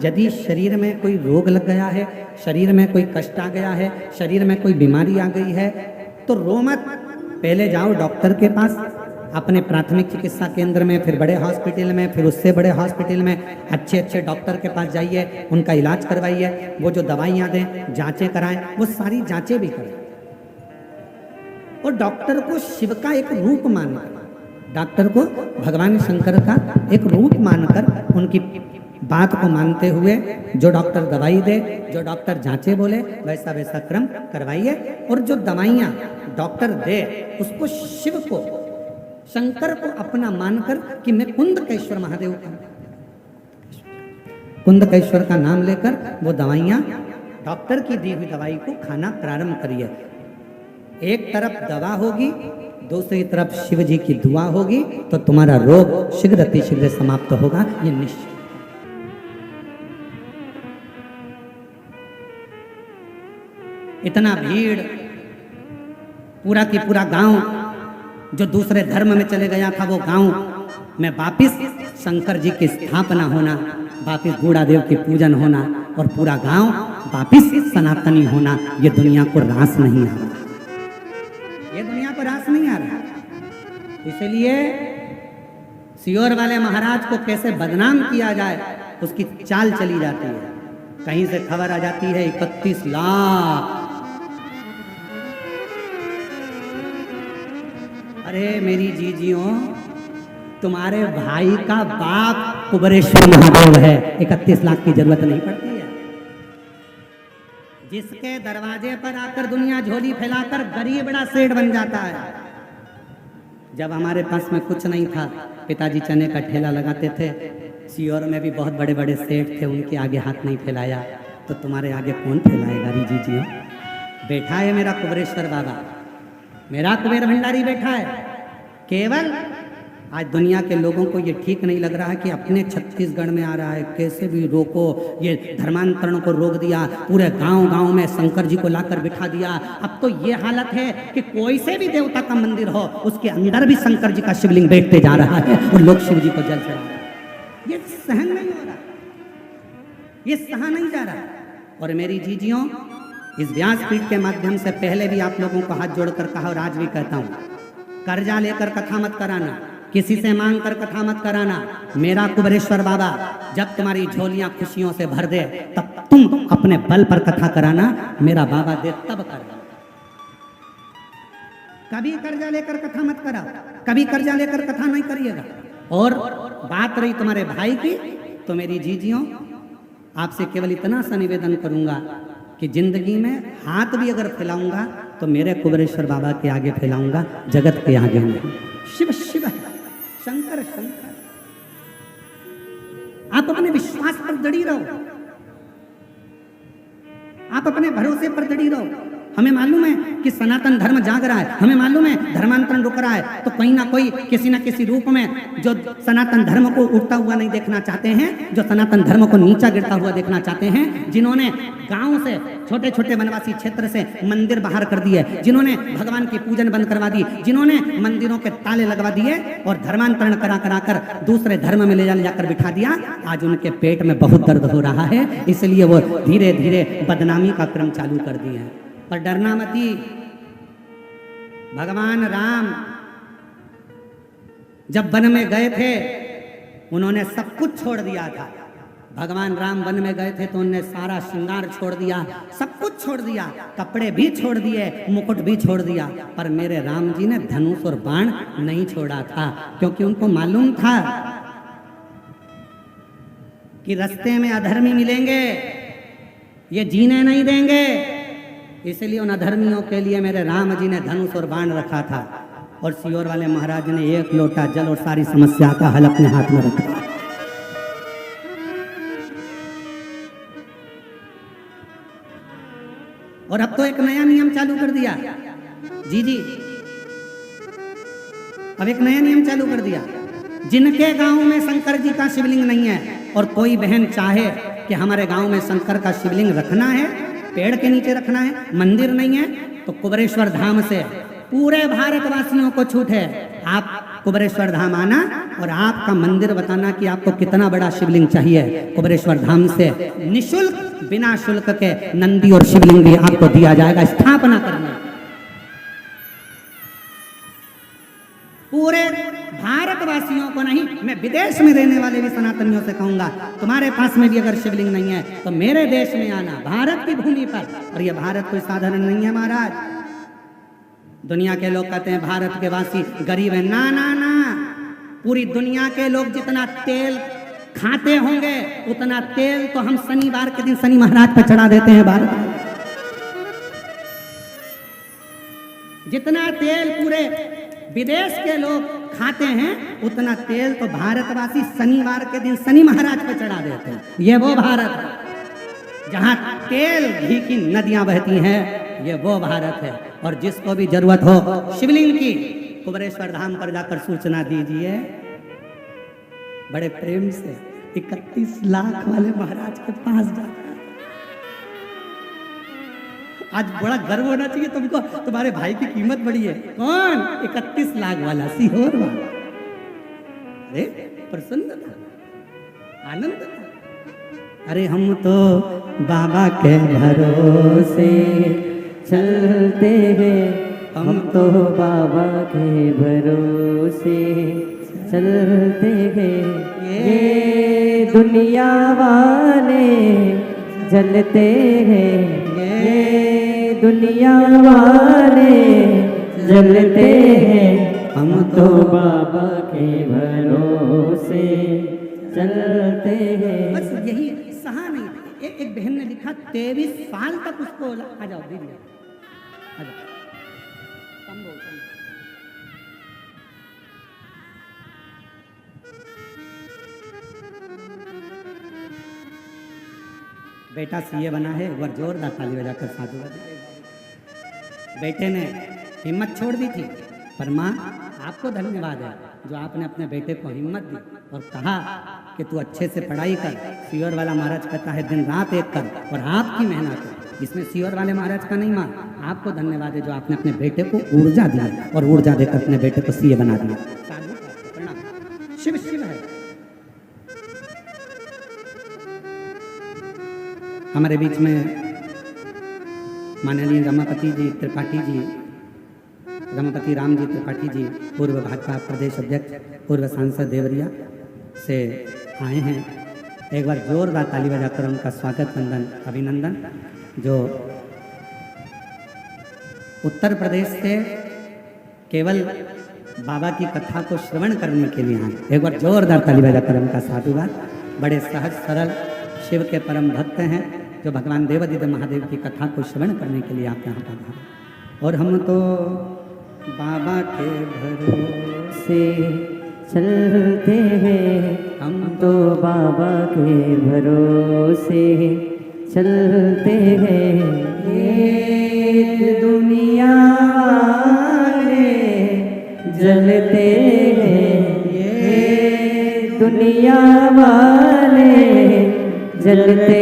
यदि शरीर में कोई रोग लग गया है, शरीर में कोई कष्ट आ गया है, शरीर में कोई बीमारी आ गई है, तो रो मत। पहले जाओ डॉक्टर के पास, अपने प्राथमिक चिकित्सा केंद्र में, फिर बड़े हॉस्पिटल में, फिर उससे बड़े हॉस्पिटल में, अच्छे अच्छे डॉक्टर के पास जाइए, उनका इलाज करवाइए, वो जो दवाइयाँ दें, जांचें कराएं, वो सारी जांचें भी करें। और डॉक्टर को शिव का एक रूप मानकर, डॉक्टर को भगवान शंकर का एक रूप मानकर, उनकी बात को मानते हुए जो डॉक्टर दवाई दे, जो डॉक्टर जांचे बोले, वैसा वैसा क्रम करवाइए। और जो दवाइयाँ डॉक्टर दे उसको शिव को, शंकर को अपना मानकर कि मैं कुंदकेश्वर महादेव का, कुंदकेश्वर का नाम लेकर वो दवाइयाँ, डॉक्टर की दी हुई दवाई को खाना प्रारंभ करिए। एक तरफ दवा होगी, दूसरी तरफ शिव जी की दुआ होगी, तो तुम्हारा रोग शीघ्र अतिशीघ्र समाप्त होगा, ये निश्चित। इतना भीड़, पूरा की पूरा गांव जो दूसरे धर्म में चले गया था, वो गांव में वापिस शंकर जी की स्थापना होना, वापिस गुड़ादेव की पूजन होना और पूरा गांव वापिस सनातनी होना, ये दुनिया को रास नहीं आ रहा, ये दुनिया को रास नहीं आ रहा। इसलिए सियोर वाले महाराज को कैसे बदनाम किया जाए, उसकी चाल चली जाती है। कहीं से खबर आ जाती है 31 लाख। अरे मेरी जीजियों, तुम्हारे भाई का बाप कुबेरेश्वर महादेव है, 31 लाख की जरूरत नहीं पड़ती है। जिसके दरवाजे पर आकर दुनिया झोली फैलाकर गरीब बड़ा सेठ बन जाता है। जब हमारे पास में कुछ नहीं था, पिताजी चने का ठेला लगाते थे, सियोर में भी बहुत बड़े बड़े सेठ थे, उनके आगे हाथ नहीं फैलाया, तो तुम्हारे आगे कौन फैलाएगा री जीजियों। बैठा है मेरा कुबेरेश्वर बाबा, मेरा कुबेर भंडारी बैठा है। केवल आज दुनिया के लोगों को ये ठीक नहीं लग रहा है कि अपने छत्तीसगढ़ में आ रहा है, कैसे भी रोको, ये धर्मांतरण को रोक दिया, पूरे गांव गांव में शंकर जी को लाकर बिठा दिया। अब तो ये हालत है कि कोई से भी देवता का मंदिर हो, उसके अंदर भी शंकर जी का शिवलिंग बैठते जा रहा है और लोग शिव जी को जल चढ़ा रहे हैं। ये सहन नहीं हो रहा, ये सहा नहीं जा रहा। और मेरी जीजियों, इस व्यासपीठ के माध्यम से पहले भी आप लोगों को हाथ जोड़कर कहा और आज भी कहता हूं, कर्जा लेकर कथा मत कराना, किसी से मांग कर कथा मत कराना। मेरा कुबेरेश्वर बाबा जब तुम्हारी झोलियां खुशियों से भर दे, तब तुम अपने बल पर कथा कराना, मेरा बाबा दे तब करना। कभी कर्जा लेकर कथा मत करा, कभी कर्जा लेकर कथा नहीं करिएगा। और बात रही तुम्हारे भाई की, तो मेरी जीजियों, आपसे केवल इतना सा निवेदन करूंगा कि जिंदगी में हाथ भी अगर फैलाऊंगा तो मेरे कुबेरेश्वर बाबा के आगे फैलाऊंगा, जगत के आगे नहीं। शिव शिव, शंकर शंकर। आप अपने विश्वास पर दृढ़ रहो, आप अपने भरोसे पर दृढ़ रहो। हमें मालूम है कि सनातन धर्म जाग रहा है, हमें मालूम है धर्मांतरण रुक रहा है, तो कहीं ना कोई किसी ना किसी रूप में जो सनातन धर्म को उठता हुआ नहीं देखना चाहते हैं, जो सनातन धर्म को नीचा गिरता हुआ देखना चाहते हैं, जिन्होंने गांव से, छोटे छोटे वनवासी क्षेत्र से मंदिर बाहर कर दिए, जिन्होंने भगवान की पूजन बंद करवा दी, जिन्होंने मंदिरों के ताले लगवा दिए और धर्मांतरण करा करा कर दूसरे धर्म में ले जाकर बिठा दिया, आज उनके पेट में बहुत दर्द हो रहा है। इसलिए वो धीरे धीरे बदनामी का क्रम चालू कर दिए हैं। पर डरना मती, भगवान राम जब वन में गए थे, उन्होंने सब कुछ छोड़ दिया था। भगवान राम वन में गए थे तो उन्होंने सारा श्रृंगार छोड़ दिया, सब कुछ छोड़ दिया, कपड़े भी छोड़ दिए, मुकुट भी छोड़ दिया। पर मेरे राम जी ने धनुष और बाण नहीं छोड़ा था, क्योंकि उनको मालूम था कि रास्ते में अधर्मी मिलेंगे, ये जीने नहीं देंगे। इसलिए उन अधर्मियों के लिए मेरे राम जी ने धनुष और बाण रखा था, और सियोर वाले महाराज ने एक लोटा जल और सारी समस्या का हल अपने हाथ में रखा। और अब तो एक नया नियम चालू कर दिया। जी जी, अब एक नया नियम चालू कर दिया। जिनके गांव में शंकर जी का शिवलिंग नहीं है और कोई बहन चाहे कि हमारे गांव में शंकर का शिवलिंग रखना है, पेड़ के नीचे रखना है, मंदिर नहीं है, तो कुबेरेश्वर धाम से पूरे भारतवासियों को छूट है। आप कुबेरेश्वर धाम आना और आपका मंदिर बताना कि आपको कितना बड़ा शिवलिंग चाहिए। कुबेरेश्वर धाम से निशुल्क, बिना शुल्क के नंदी और शिवलिंग भी आपको दिया जाएगा स्थापना करने। पूरे भारतवासियों को नहीं, मैं विदेश में रहने वाले भी सनातनियों से कहूंगा, तुम्हारे पास में भी अगर शिवलिंग नहीं है तो मेरे देश में आना, भारत की भूमि पर। और यह भारत कोई साधारण नहीं है महाराज। दुनिया के लोग कहते हैं भारत के वासी गरीब है। ना ना ना, पूरी दुनिया के लोग जितना तेल खाते होंगे उतना तेल तो हम शनिवार के दिन शनि महाराज पर चढ़ा देते हैं। भारत जितना तेल पूरे विदेश के लोग खाते हैं उतना तेल तो भारतवासी शनिवार के दिन शनि महाराज पर चढ़ा देते हैं। ये वो भारत है जहां तेल घी की नदियां बहती हैं। ये वो भारत है। और जिसको भी जरूरत हो शिवलिंग की, कुबेरेश्वर धाम पर जाकर सूचना दीजिए। बड़े प्रेम से 31 लाख वाले महाराज के पास जाकर, आज बड़ा गर्व होना चाहिए तुमको, तुम्हारे भाई की कीमत बड़ी है। कौन? 31 लाख वाला, सीहोर वाला। अरे प्रसन्न था, आनंद था। अरे हम तो बाबा के भरोसे चलते हैं, हम तो बाबा के भरोसे चलते हैं। ये दुनिया वाले जलते हैं, ये दुनिया वाले जलते हैं, हम तो बाबा के भरोसे चलते हैं। बस यही सहा नहीं। एक बहन ने लिखा 23 साल तक उसको, आ जाओ दीदी, आ जाओ, कम बोल, कम। बेटा सीए बना है, एक बार जोरदार ताली बजाकर साधु बजा। बेटे ने हिम्मत छोड़ दी थी, पर माँ आपको धन्यवाद है जो आपने अपने बेटे को हिम्मत दी और कहा कि तू अच्छे से पढ़ाई कर। सीहोर वाला महाराज कहता है दिन रात एक कर और आपकी मेहनत है। इसमें सीहोर वाले महाराज का नहीं माँ, आपको धन्यवाद है जो आपने अपने बेटे को ऊर्जा दी और ऊर्जा देकर अपने बेटे को सीए बना दिया। शिव शिव है। हमारे बीच में माननीय रमापति जी त्रिपाठी जी, रमापति राम जी त्रिपाठी जी, पूर्व भाजपा प्रदेश अध्यक्ष, पूर्व सांसद देवरिया से आए हैं। एक बार जोरदार ताली बजाकर उनका स्वागत, वंदन, अभिनंदन। जो उत्तर प्रदेश से केवल बाबा की कथा को श्रवण करने के लिए आए। एक बार जोरदार ताली बजाकर उनका साधुवाद। बड़े सहज सरल शिव के परम भक्त हैं जो भगवान देवादिदेव महादेव की कथा को श्रवण करने के लिए आप यहाँ पर आए। और हम तो बाबा के भरोसे चलते हैं, हम तो बाबा के भरोसे चलते हैं। ये दुनिया वाले जलते हैं, ये दुनिया वाले जलते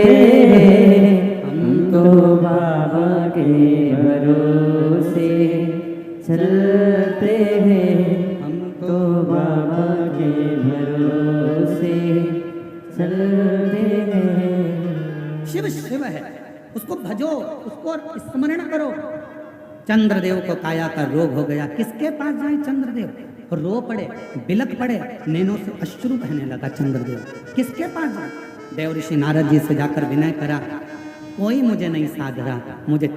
हैं, हम तो बाबा के भरोसे चलते हैं, हम तो बाबा के भरोसे चलते हैं। शिव शिव है, उसको भजो, उसको स्मरण करो। चंद्रदेव को काया का रोग हो गया, किसके पास जाए चंद्रदेव? रो पड़े, बिलक पड़े, नैनों से अश्रु बहने लगा चंद्रदेव, किसके पास जाए? देव ऋषि नारद जी से जाकर विनय करा, कोई मुझे नहीं साध रहा, मुझे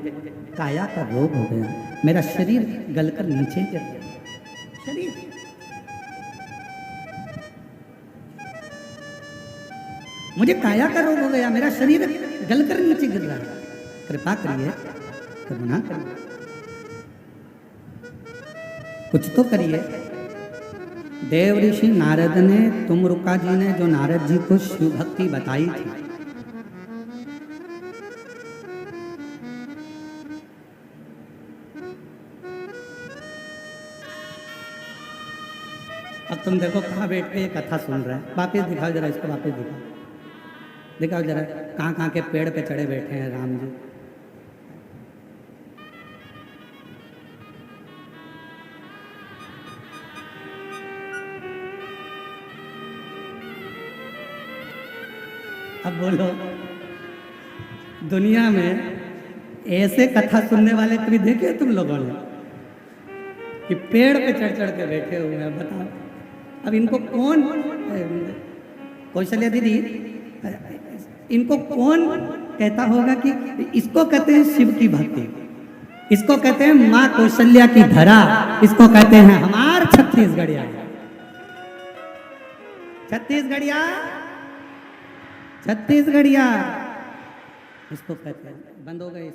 काया का रोग हो गया, मेरा शरीर गलकर नीचे गिर गया। शरीर मुझे काया का रोग हो गया, मेरा शरीर गलकर नीचे गिर रहा है, कृपा करिए, करुणा करिए, कुछ तो करिए। देव ऋषि नारद ने, तुमरुका जी ने जो नारद जी को शिव भक्ति बताई थी, अब तुम देखो कहाँ बैठ के ये कथा सुन रहे हैं। वापिस दिखाओ जरा इसको, वापिस दिखाओ, दिखाओ जरा कहाँ के पेड़ पे चढ़े बैठे हैं राम जी। अब बोलो, दुनिया में ऐसे कथा सुनने वाले कभी देखे तुम लोगों ने कि पेड़ पे चढ़ चढ़ के बैठे हुए हैं? बताओ, अब इनको कौन, कौशल्या दीदी, इनको कौन कहता होगा कि इसको कहते हैं शिव की भक्ति, इसको कहते हैं माँ कौशल्या की धरा, इसको कहते हैं हमार छत्तीसगढ़िया। छत्तीसगढ़िया, छत्तीसगढ़िया इसको कहते हैं। बंद हो गए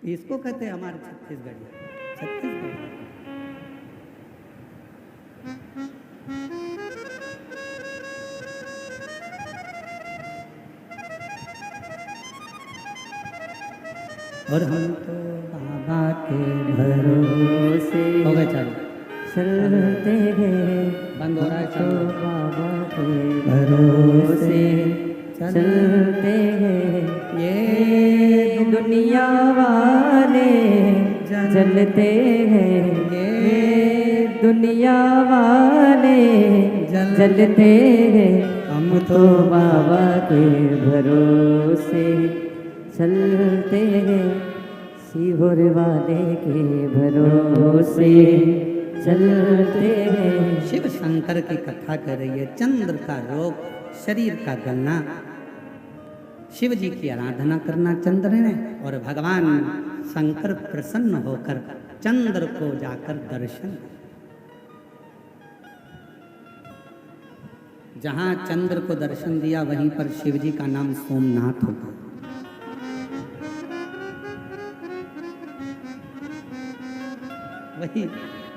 इसको कहते हैं हमारे छत्तीसगढ़िया। छत्तीसगढ़ और हम तो बाबा के भरोसे हो गए। चलो चलते हैं, बंद हो रहा है। तो चलो बाबा के भरोसे चलते हैं। ये दुनिया वाले जलते हैं, ये दुनिया वाले जलते हैं। हम तो बाबा के भरोसे चलते हैं, शिवोर वाले के भरोसे चलते हैं। शिव शंकर की कथा कर रही है। चंद्र का रोग, शरीर का गलना, शिव जी की आराधना करना चंद्र ने, और भगवान शंकर प्रसन्न होकर चंद्र को जाकर दर्शन। जहां चंद्र को दर्शन दिया वहीं पर शिव जी का नाम सोमनाथ होगा। वही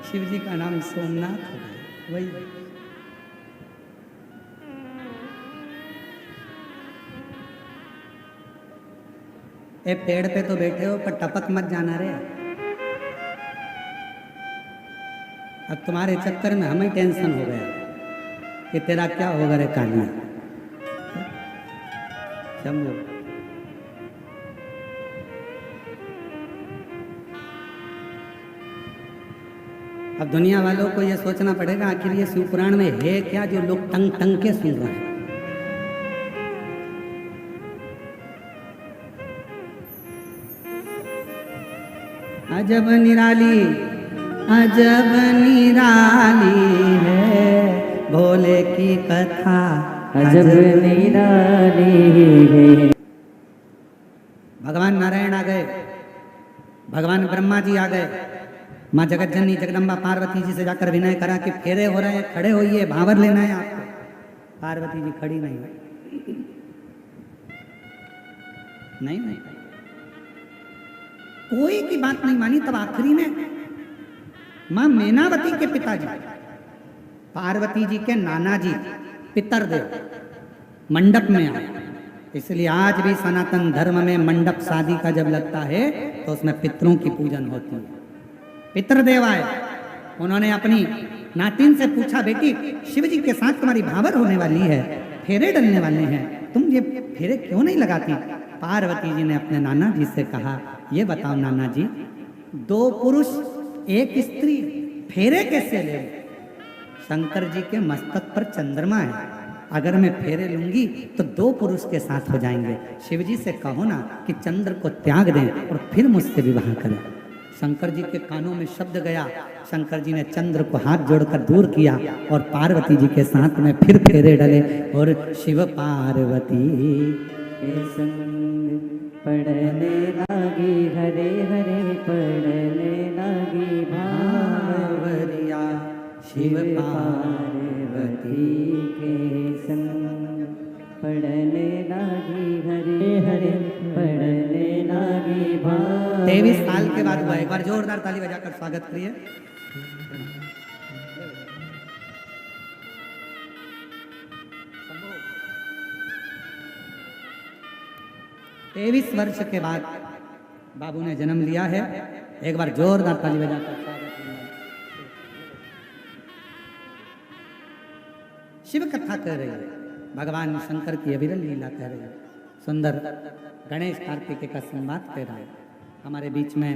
शिव जी का नाम सोमनाथ होगा। वही ए पेड़ पे तो बैठे हो पर टपक मत जाना रे। अब तुम्हारे चक्कर में हमें टेंशन हो गया कि तेरा क्या होगा रे कालिया। समझो, अब दुनिया वालों को ये सोचना पड़ेगा आखिर ये शिव पुराण में है क्या जो लोग टंग टंग के सुन रहे हैं। अजब निराली, अजब निराली है भोले की कथा, अजब निराली है। भगवान नारायण आ गए, भगवान ब्रह्मा जी आ गए, माँ जगत जननी जगदम्बा पार्वती जी से जाकर विनय करा कि फेरे हो रहे हैं, खड़े होइए, भावर लेना है आपको। पार्वती जी खड़ी नहीं हुई। नहीं कोई की बात नहीं मानी। तब आखिरी में मां मैनावती के पिताजी, पार्वती जी के नाना जी पितरदेव मंडप में आए। इसलिए आज भी सनातन धर्म में मंडप शादी का जब लगता है तो उसमें पितरों की पूजन होती है। पितरदेव आए, उन्होंने अपनी नातिन से पूछा, बेटी शिव जी के साथ तुम्हारी भावर होने वाली है, फेरे डलने वाले हैं, तुम ये फेरे क्यों नहीं लगाती? पार्वती जी ने अपने नाना जी से कहा, ये बताओ नाना जी, दो पुरुष एक स्त्री फेरे कैसे ले? शंकर जी के मस्तक पर चंद्रमा है, अगर मैं फेरे लूंगी तो दो पुरुष के साथ हो जाएंगे। शिव जी से कहो ना कि चंद्र को त्याग दें और फिर मुझसे विवाह करें। शंकर जी के कानों में शब्द गया, शंकर जी ने चंद्र को हाथ जोड़कर दूर किया और पार्वती जी के साथ में फिर फेरे डले और शिव पार्वती के संग पढ़ने लागी, हरे हरे पढ़ने लागी भावरिया। शिव पार्वती के संग पढ़ने लागी, हरे हरे पढ़ने लागी भाव। 23 साल के बाद हुआ। एक बार जोरदार ताली बजाकर स्वागत करिए। 23 वर्ष के बाद बाबू ने जन्म लिया है। एक बार जोरदार ताली बजाकर स्वागत करिए। शिव कथा कह रही है, भगवान शंकर की अविरल लीला कह रही है, सुंदर गणेश कार्तिकेय का संवाद कह रहा है। हमारे बीच में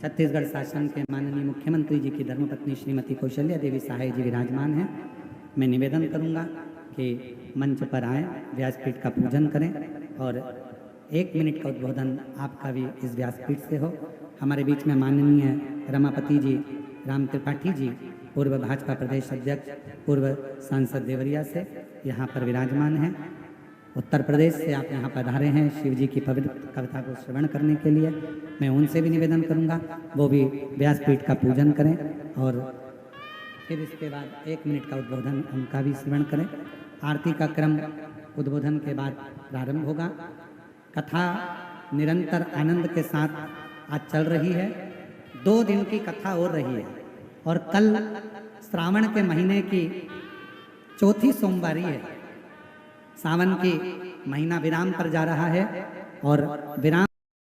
छत्तीसगढ़ शासन के माननीय मुख्यमंत्री जी की धर्मपत्नी श्रीमती कौशल्या देवी सहाय जी विराजमान हैं। मैं निवेदन करूंगा कि मंच पर आएं, व्यासपीठ का पूजन करें और 1 मिनट का उद्बोधन आपका भी इस व्यासपीठ से हो। हमारे बीच में माननीय रमापति जी, राम त्रिपाठी जी, पूर्व भाजपा प्रदेश अध्यक्ष, पूर्व सांसद देवरिया से यहाँ पर विराजमान हैं। उत्तर प्रदेश से आप यहाँ पधारे हैं शिव जी की पवित्र कविता को श्रवण करने के लिए। मैं उनसे भी निवेदन करूँगा वो भी व्यासपीठ का पूजन करें और फिर इसके बाद 1 मिनट का उद्बोधन उनका भी श्रवण करें। आरती का क्रम उद्बोधन के बाद प्रारंभ होगा। कथा निरंतर आनंद के साथ आज चल रही है। 2 दिन की कथा हो रही है और कल श्रावण के महीने की चौथी सोमवारी है। सावन की महीना विराम पर जा रहा है और विराम